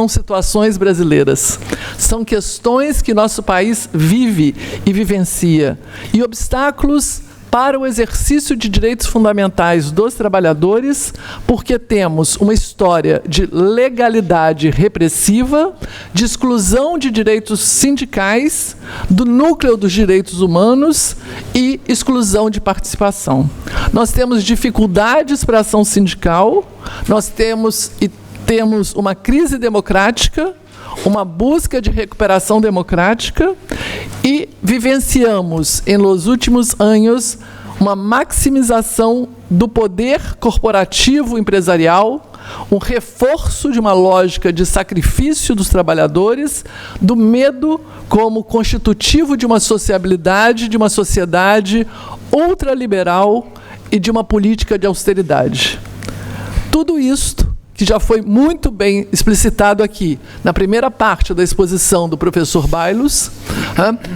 [SPEAKER 7] situações brasileiras. São questões que nosso país vive e vivencia. E obstáculos para o exercício de direitos fundamentais dos trabalhadores, porque temos uma história de legalidade repressiva, de exclusão de direitos sindicais, do núcleo dos direitos humanos e exclusão de participação. Nós temos dificuldades para a ação sindical, nós temos uma crise democrática, uma busca de recuperação democrática e vivenciamos, nos últimos anos, uma maximização do poder corporativo empresarial, um reforço de uma lógica de sacrifício dos trabalhadores, do medo como constitutivo de uma sociabilidade, de uma sociedade ultraliberal e de uma política de austeridade. tudo isto, que já foi muito bem explicitado aqui na primeira parte da exposição do professor Bailos,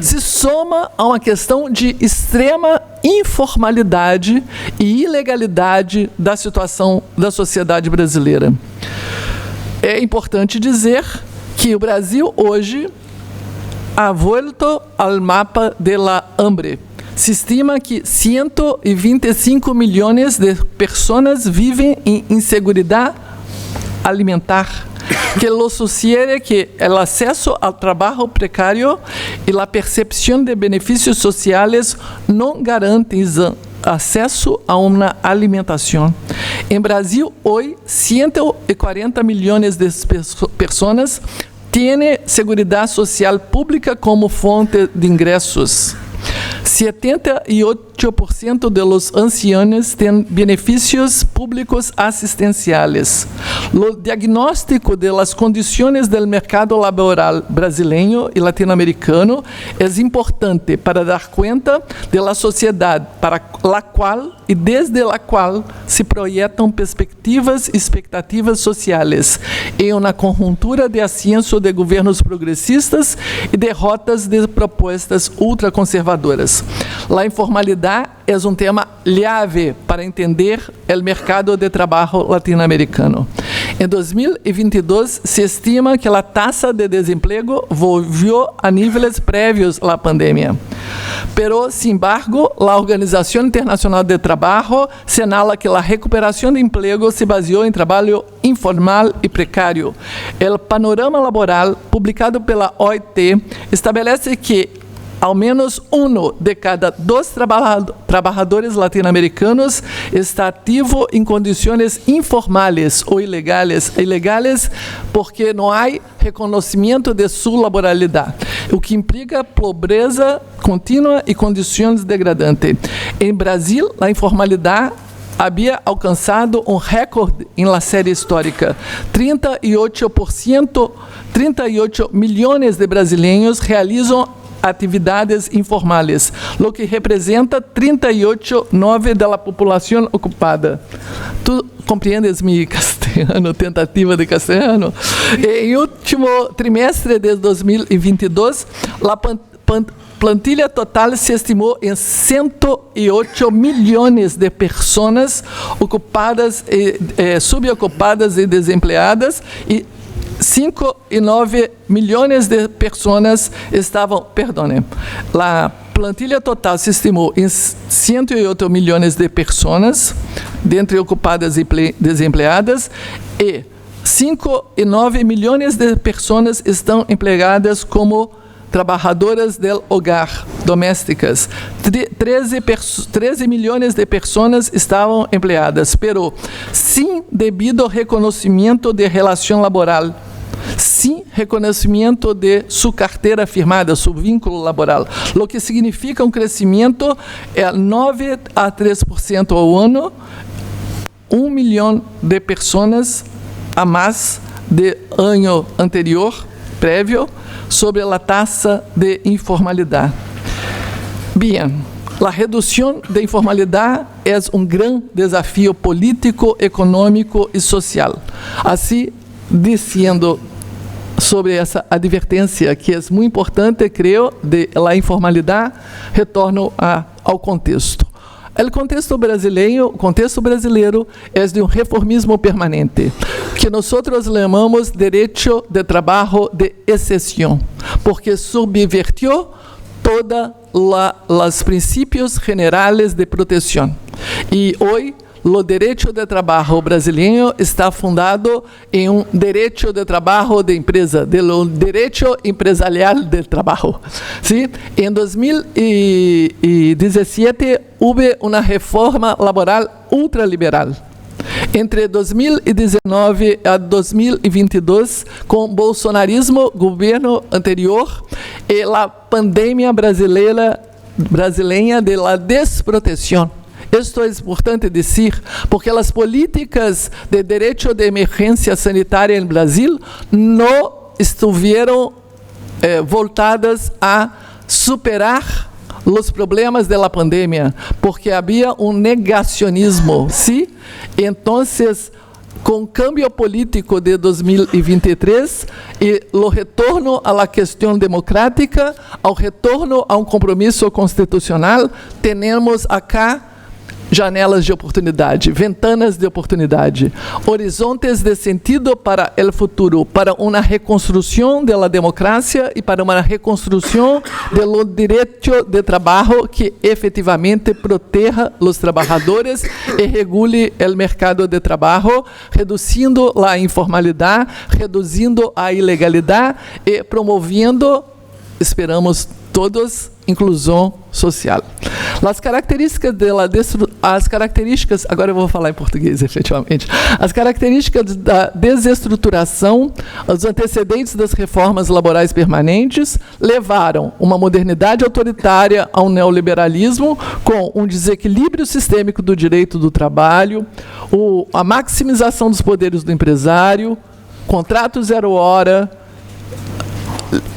[SPEAKER 7] se soma a uma questão de extrema informalidade e ilegalidade da situação da sociedade brasileira. É importante dizer que o Brasil hoje ha vuelto al mapa de la hambre. Se estima que 125 milhões de pessoas vivem em inseguridade alimentar, que lo sugiere que el acceso al trabajo precario y la percepción de beneficios sociales no garantizan acesso a uma alimentação. Em Brasil, hoje, 140 milhões de pessoas têm seguridade social pública como fonte de ingressos. 78% de los ancianos têm benefícios públicos assistenciais. O diagnóstico de las condições do mercado laboral brasileiro e latino-americano é importante para dar conta de la sociedade para la qual e desde la qual se projetam perspectivas e expectativas sociais em uma conjuntura de ascenso de governos progressistas e derrotas de propostas ultraconservadoras. A informalidade é tema chave para entender o mercado de trabalho latino-americano. Em 2022, se estima que a taxa de desemprego volvió a níveis prévios à pandemia. Pero, sin embargo, a Organização Internacional de Trabalho señala que a recuperação de emprego se baseou em trabalho informal e precário. O panorama laboral, publicado pela OIT, estabelece que ao menos de cada 2 trabalhadores latino-americanos está ativo em condições informais ou ilegais porque não há reconhecimento de sua laboralidade, o que implica pobreza contínua e condições degradantes. Em Brasil, a informalidade havia alcançado um recorde em la série histórica. 38 milhões de brasileiros realizam atividades informais, o que representa 38,9% da população ocupada. Tu compreendes meu castelhano, tentativa de castelhano? Em último trimestre de 2022, a plantilha total se estimou em 108 milhões de pessoas ocupadas, subocupadas e desempregadas, e 5,9 milhões de pessoas estavam, a plantilha total se estimou em 108 milhões de pessoas, dentre ocupadas e desempregadas, e 5,9 milhões de pessoas estão empregadas como trabalhadoras del hogar, domésticas. 13 milhões de pessoas estavam empregadas, pero sem devido reconhecimento de relação laboral, sem reconhecimento de sua carteira firmada, seu vínculo laboral, o que significa um crescimento de 9 a 3% ao ano, 1 milhão de pessoas a mais do ano anterior, prévio, sobre a taxa de informalidade. Bem, a redução da informalidade é um grande desafio político, econômico e social. Assim, dizendo sobre essa advertência que é muito importante, creio, de la informalidade, retorno ao contexto. O contexto brasileiro é de um reformismo permanente, que nós chamamos direito de trabalho de exceção, porque subvertiu todos os princípios generais de proteção. E hoje, o direito de trabalho brasileiro está fundado em um direito de trabalho de empresa, do direito empresarial de trabalho. ¿Sí? Em 2017, houve uma reforma laboral ultraliberal. Entre 2019 a 2022, com o bolsonarismo, governo anterior, e a pandemia brasileira de la desproteção. Isto é importante dizer, porque as políticas de direito de emergência sanitária em Brasil não estiveram voltadas a superar os problemas da pandemia, porque havia um negacionismo, ¿sí? Então, con cambio político de 2023 y lo retorno a la cuestión democrática, al retorno a un compromiso constitucional, tenemos acá janelas de oportunidade, ventanas de oportunidade, horizontes de sentido para o futuro, para uma reconstrução da democracia e para uma reconstrução do direito de trabalho que efetivamente proteja os trabalhadores e regule o mercado de trabalho, reduzindo a informalidade, reduzindo a ilegalidade e promovendo, esperamos todos, inclusão social. As características, agora eu vou falar em português, efetivamente. As características da desestruturação, os antecedentes das reformas laborais permanentes, levaram uma modernidade autoritária ao neoliberalismo, com um desequilíbrio sistêmico do direito do trabalho, a maximização dos poderes do empresário, contrato zero hora,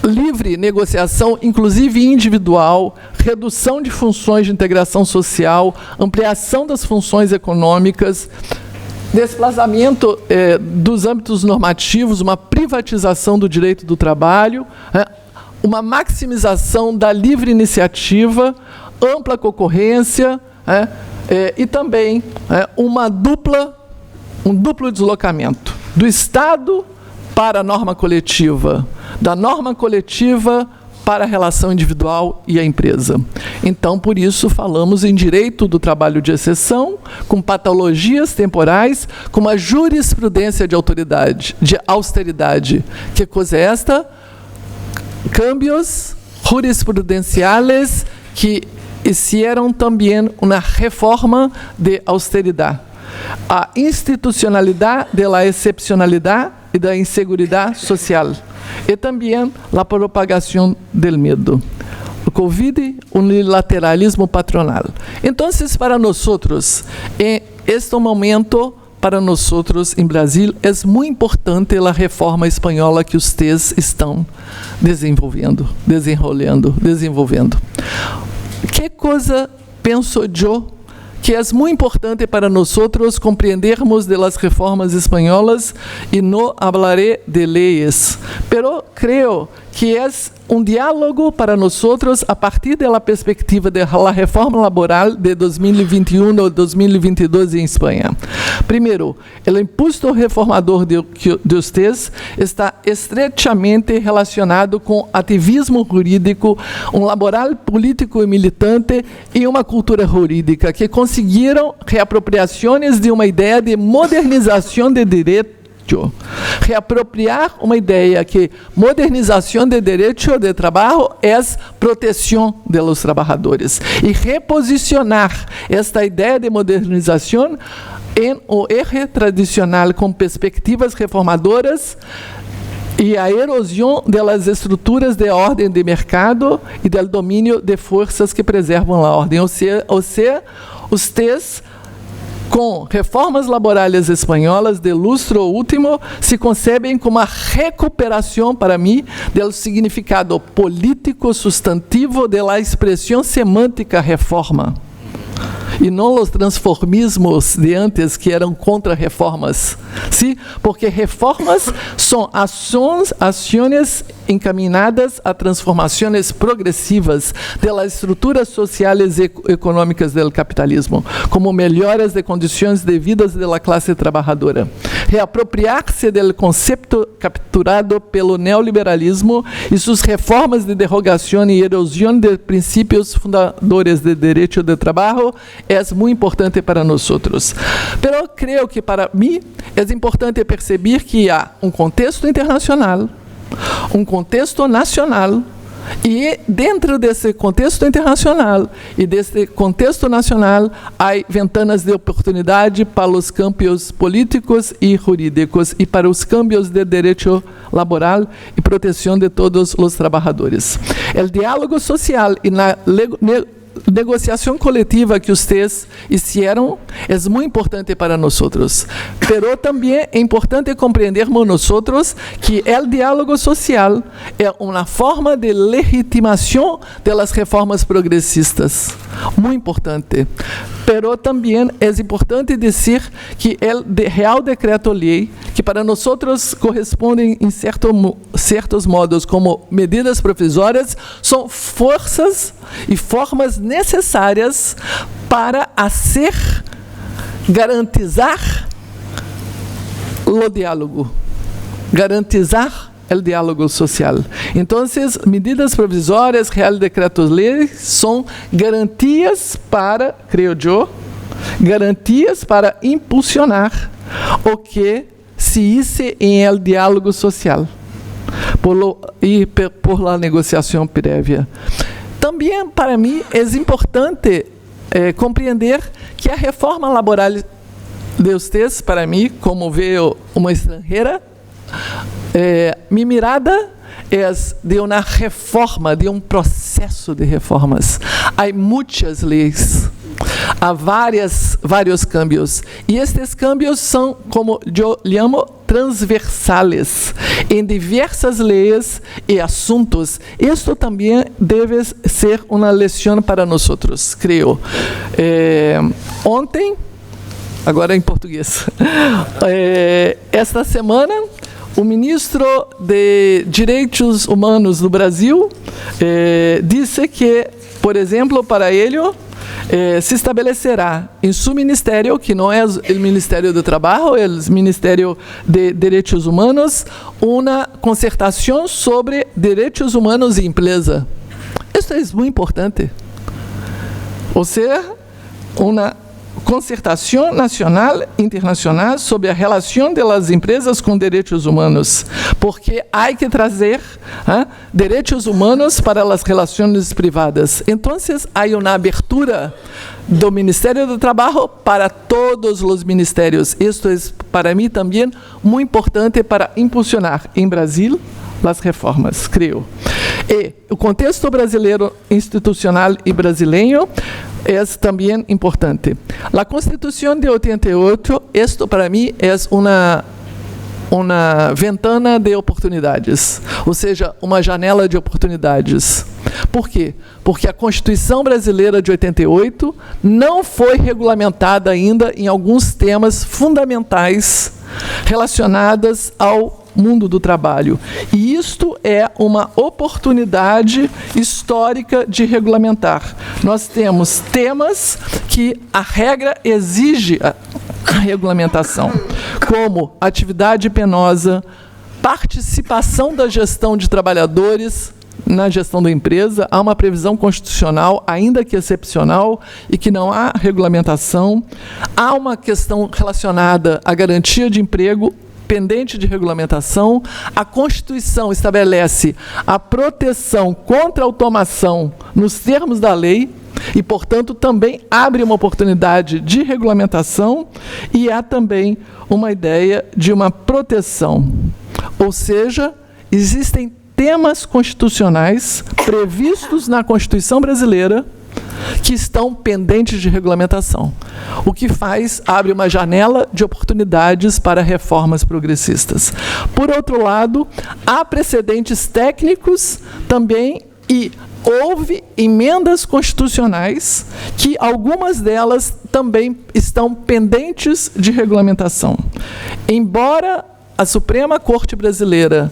[SPEAKER 7] livre negociação, inclusive individual, redução de funções de integração social, ampliação das funções econômicas, desplazamento dos âmbitos normativos, uma privatização do direito do trabalho, uma maximização da livre iniciativa, ampla concorrência e também um duplo deslocamento do Estado para a norma coletiva, da norma coletiva para a relação individual e a empresa. Então, por isso, falamos em direito do trabalho de exceção, com patologias temporais, com uma jurisprudência de autoridade, de austeridade. Que coisa é esta? Cambios jurisprudenciales que hicieron também uma reforma de austeridade. A institucionalidade da excepcionalidade e da inseguridade social. E também a propagação do medo. O Covid, unilateralismo patronal. Então, para nós, em este momento, para nós, em Brasil, é muito importante a reforma espanhola que vocês estão desenvolvendo. Que coisa penso eu que é muito importante para nós compreendermos de las reformas espanholas e não falaré de leis, pero creo que é diálogo para nós a partir da perspectiva da reforma laboral de 2021 ou 2022 em Espanha. Primeiro, o impulso reformador de vocês está estreitamente relacionado com ativismo jurídico, laboral político e militante e uma cultura jurídica que conseguiram reapropriações de uma ideia de modernização de direito. Reapropriar uma ideia que modernização de direito de trabalho é proteção dos trabalhadores e reposicionar esta ideia de modernização em um eixo tradicional com perspectivas reformadoras e a erosão das estruturas de ordem de mercado e do domínio de forças que preservam a ordem. Ou seja, vocês com reformas laborais espanholas de lustro último, se concebem como a recuperação, para mim, do significado político substantivo da expressão semântica reforma. E não os transformismos de antes que eram contra reformas. Sim? Porque reformas são ações encaminadas a transformações progressivas das estruturas sociais e econômicas do capitalismo, como melhoras de condições de vida da classe trabalhadora. Reapropriar-se do conceito capturado pelo neoliberalismo e suas reformas de derrogação e erosão de princípios fundadores do direito de trabalho é muito importante para nós. Pero creio que para mim é importante perceber que há um contexto internacional, um contexto nacional, e dentro desse contexto internacional e desse contexto nacional há ventanas de oportunidade para os campos políticos e jurídicos e para os campos de direito laboral e proteção de todos os trabalhadores. O diálogo social e na negociação coletiva que vocês fizeram é muito importante para nós. Pero também é importante compreendermos nós que o diálogo social é uma forma de legitimação das reformas progressistas. Muito importante. pero também é importante dizer que o Real Decreto-Lei, que para nós correspondem em certos modos como medidas provisórias, são forças e formas necessárias para garantizar o diálogo, garantizar o diálogo social. Então, medidas provisórias, Real Decreto-Lei, são garantias para, creio eu, garantias para impulsionar o que se hice em el diálogo social por la negociação prévia. Também, para mim, é importante compreender que a reforma laboral de vocês, para mim, como vejo uma estrangeira, minha mirada é de uma reforma, de um processo de reformas. Há muitas leis, há vários cambios, e estes cambios são, como eu chamo, transversales, em diversas leis e assuntos. Isto também deve ser uma lição para nós, creio. Ontem, agora em português, esta semana, o ministro de Direitos Humanos do Brasil disse que, por exemplo, para ele, se estabelecerá em seu ministério, que não é o Ministério do Trabalho, é o Ministério de Direitos Humanos, uma concertação sobre direitos humanos e empresa. Isso é muito importante. Ou seja, uma concertação nacional e internacional sobre a relação das empresas com direitos humanos, porque há que trazer direitos humanos para as relações privadas. Então, há uma abertura do Ministério do Trabalho para todos os ministérios. Isto é, para mim, também muito importante para impulsionar em Brasil as reformas, creio. E o contexto brasileiro institucional e brasileiro é também importante. A Constituição de 88, isto para mim é uma ventana de oportunidades, ou seja, uma janela de oportunidades. Por quê? Porque a Constituição brasileira de 88 não foi regulamentada ainda em alguns temas fundamentais relacionados ao mundo do trabalho. E isto é uma oportunidade histórica de regulamentar. Nós temos temas que a regra exige a regulamentação, como atividade penosa, participação da gestão de trabalhadores na gestão da empresa. Há uma previsão constitucional, ainda que excepcional, e que não há regulamentação. Há uma questão relacionada à garantia de emprego, pendente de regulamentação. A Constituição estabelece a proteção contra a automação nos termos da lei e, portanto, também abre uma oportunidade de regulamentação, e há também uma ideia de uma proteção. Ou seja, existem temas constitucionais previstos na Constituição brasileira que estão pendentes de regulamentação, o que abre uma janela de oportunidades para reformas progressistas. Por outro lado, há precedentes técnicos também, e houve emendas constitucionais que algumas delas também estão pendentes de regulamentação. Embora a Suprema Corte Brasileira,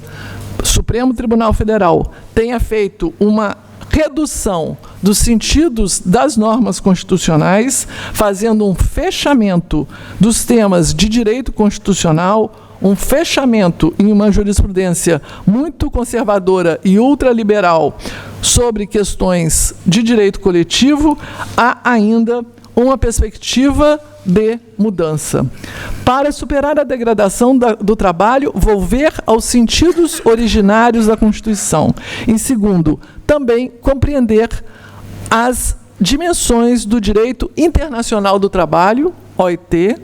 [SPEAKER 7] Supremo Tribunal Federal, tenha feito uma redução dos sentidos das normas constitucionais, fazendo um fechamento dos temas de direito constitucional, um fechamento em uma jurisprudência muito conservadora e ultraliberal sobre questões de direito coletivo, há ainda uma perspectiva de mudança. Para superar a degradação do trabalho, volver aos sentidos originários da Constituição. Em segundo, também compreender as dimensões do direito internacional do trabalho, OIT,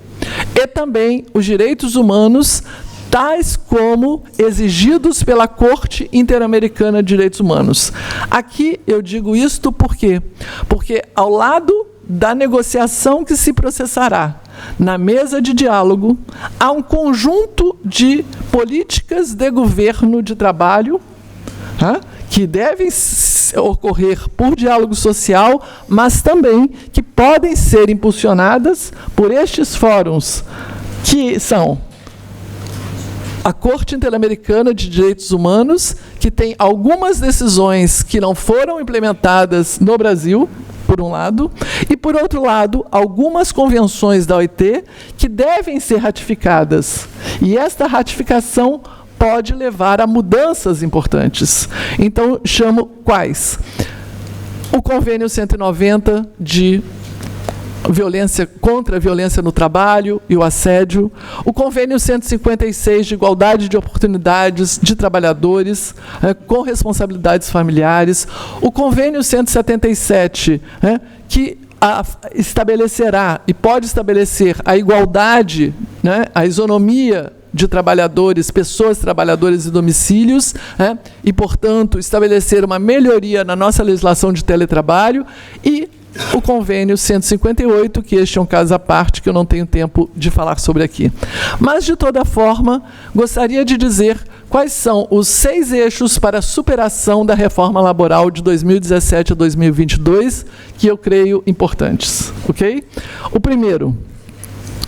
[SPEAKER 7] e também os direitos humanos, tais como exigidos pela Corte Interamericana de Direitos Humanos. Aqui eu digo isto por quê? Porque ao lado da negociação que se processará na mesa de diálogo, há um conjunto de políticas de governo de trabalho que devem ocorrer por diálogo social, mas também que podem ser impulsionadas por estes fóruns, que são a Corte Interamericana de Direitos Humanos, que tem algumas decisões que não foram implementadas no Brasil, por um lado, e, por outro lado, algumas convenções da OIT que devem ser ratificadas. E esta ratificação pode levar a mudanças importantes. Então, chamo quais? O Convênio 190 de violência contra a violência no trabalho e o assédio, o Convênio 156 de igualdade de oportunidades de trabalhadores com responsabilidades familiares, o Convênio 177, que estabelecerá e pode estabelecer a igualdade, a isonomia de trabalhadores, pessoas trabalhadoras e domicílios, e, portanto, estabelecer uma melhoria na nossa legislação de teletrabalho, e o Convênio 158, que este é um caso à parte, que eu não tenho tempo de falar sobre aqui. Mas, de toda forma, gostaria de dizer quais são os 6 eixos para a superação da reforma laboral de 2017 a 2022, que eu creio importantes. Ok? O primeiro,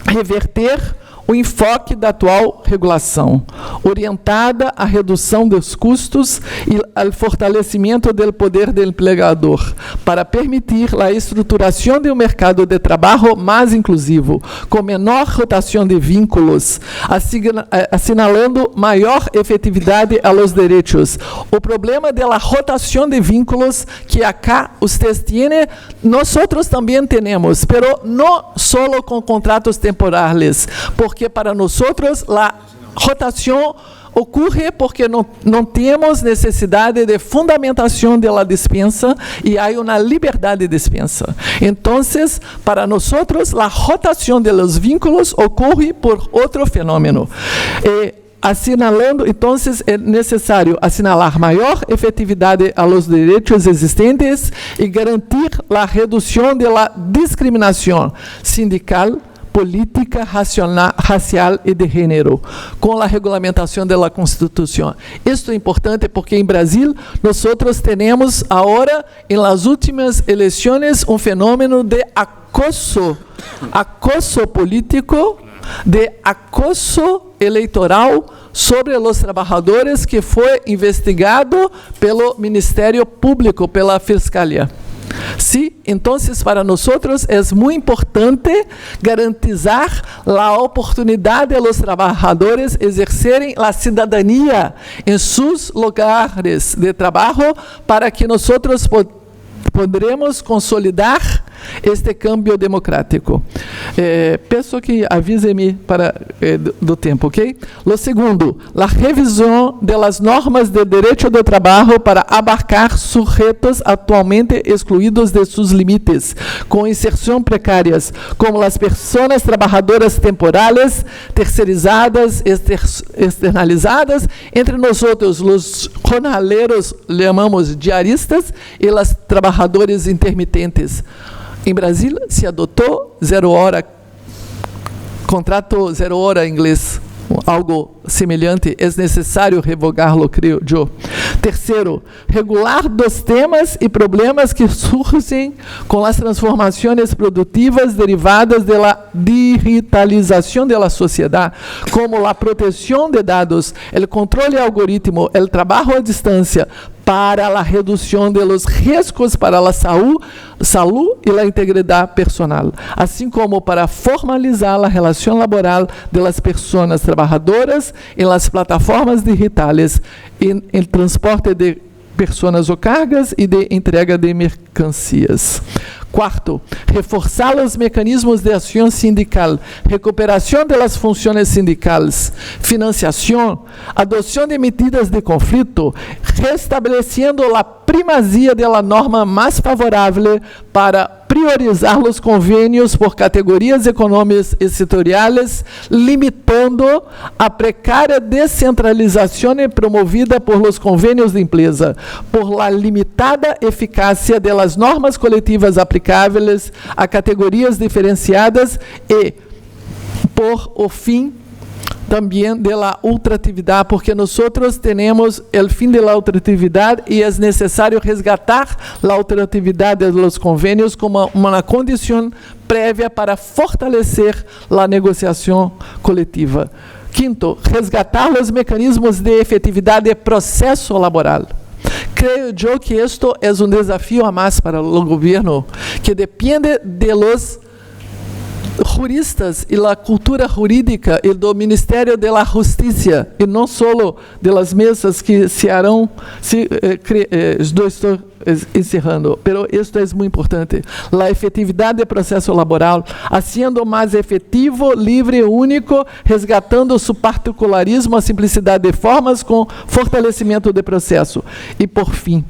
[SPEAKER 7] reverter o enfoque da atual regulação, orientada à redução dos custos e ao fortalecimento do poder do empregador, para permitir a estruturação de um mercado de trabalho mais inclusivo, com menor rotação de vínculos, assinalando maior efetividade aos direitos. O problema da rotação de vínculos que acá ustedes tienen, nosotros também temos, pero no solo com contratos temporales, porque para nosotros a rotação ocorre porque não temos necessidade de fundamentação da dispensa e há uma liberdade de dispensa. Então, para nosotros, a rotação de los vínculos ocorre por outro fenômeno. Assinalando, então, é necessário assinalar maior efetividade a los direitos existentes e garantir a redução da discriminação sindical, política, racial e de gênero, com a regulamentação da Constituição. Isto é importante porque em Brasil nós temos agora, em las últimas eleições, fenômeno de acoso político, de acoso eleitoral sobre os trabalhadores, que foi investigado pelo Ministério Público, pela Fiscalia. Sí, entonces para nosotros es muy importante garantizar la oportunidad de los trabajadores ejercerem la ciudadanía en sus lugares de trabajo, para que nosotros poderemos consolidar este cambio democrático. Peço que avise-me para do tempo, ok? Lo segundo, a revisão das normas de direito do trabalho para abarcar sujeitos atualmente excluídos de seus limites, com inserção precárias, como as pessoas trabalhadoras temporais, terceirizadas, externalizadas, entre nós outros, os jornaleiros, chamamos diaristas, e os trabalhadores intermitentes. Em Brasil, se adotou 0 hora, contrato 0 hora em inglês, algo semelhante, é necessário revogá-lo, creio eu. Terceiro, regular dos temas e problemas que surgem com as transformações produtivas derivadas da digitalização da sociedade, como a proteção de dados, o controle algoritmo, o trabalho à distância, para a redução de los riscos para a saúde e a integridade personal, assim como para formalizar a relação laboral de las pessoas trabalhadoras em las plataformas digitais, em transporte de pessoas ou cargas e de entrega de mercancias. Quarto, reforçar os mecanismos de ação sindical, recuperação das funções sindicais, financiação, adoção de medidas de conflito, restabelecendo a primazia da norma mais favorável para priorizar os convênios por categorias econômicas e setoriais, limitando a precária descentralização promovida por los convênios de empresa, por la limitada eficácia das normas coletivas aplicáveis a categorias diferenciadas e por o fim también de la ultratividad, porque nosotros tenemos el fin de la ultratividad y es necesario resgatar la ultratividad de los convenios como una condición previa para fortalecer la negociación colectiva. Quinto, resgatar los mecanismos de efetividad de proceso laboral. Creo yo que esto es un desafío a más para el gobierno, que depende de los juristas y la cultura jurídica y del Ministerio de la Justicia, y no solo de las mesas que se harán, estoy encerrando, pero esto es muy importante, la efetividad del proceso laboral, haciendo más efectivo, libre, único, resgatando su particularismo, a simplicidade de formas com fortalecimento de processo. E, por fim,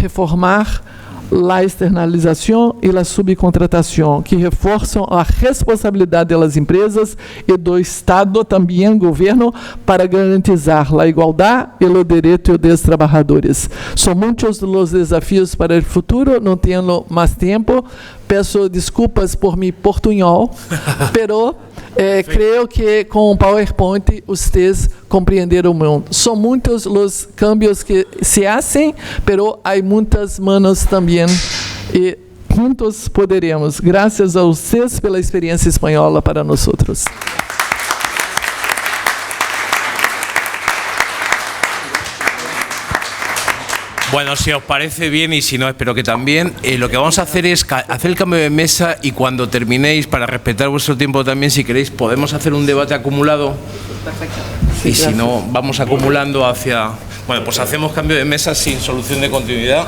[SPEAKER 7] reformar la externalización y la subcontratación, que reforzan la responsabilidad de las empresas y del Estado, también gobierno, para garantizar la igualdad y los derechos de los trabajadores. Son muchos los desafíos para el futuro, no tengo más tiempo, peço desculpas por mi portunhol, pero creo que com o PowerPoint ustedes compreenderam o mundo. São muitos os cambios que se hacen, pero hay muitas manos também e juntos poderemos. Graças a vocês pela experiência espanhola para nós outros.
[SPEAKER 1] Bueno, si os parece bien y si no, espero que también, lo que vamos a hacer es hacer el cambio de mesa y cuando terminéis, para respetar vuestro tiempo también, si queréis, podemos hacer un debate acumulado. Perfecto. Y si no, vamos acumulando hacia... Bueno, pues hacemos cambio de mesa sin solución de continuidad.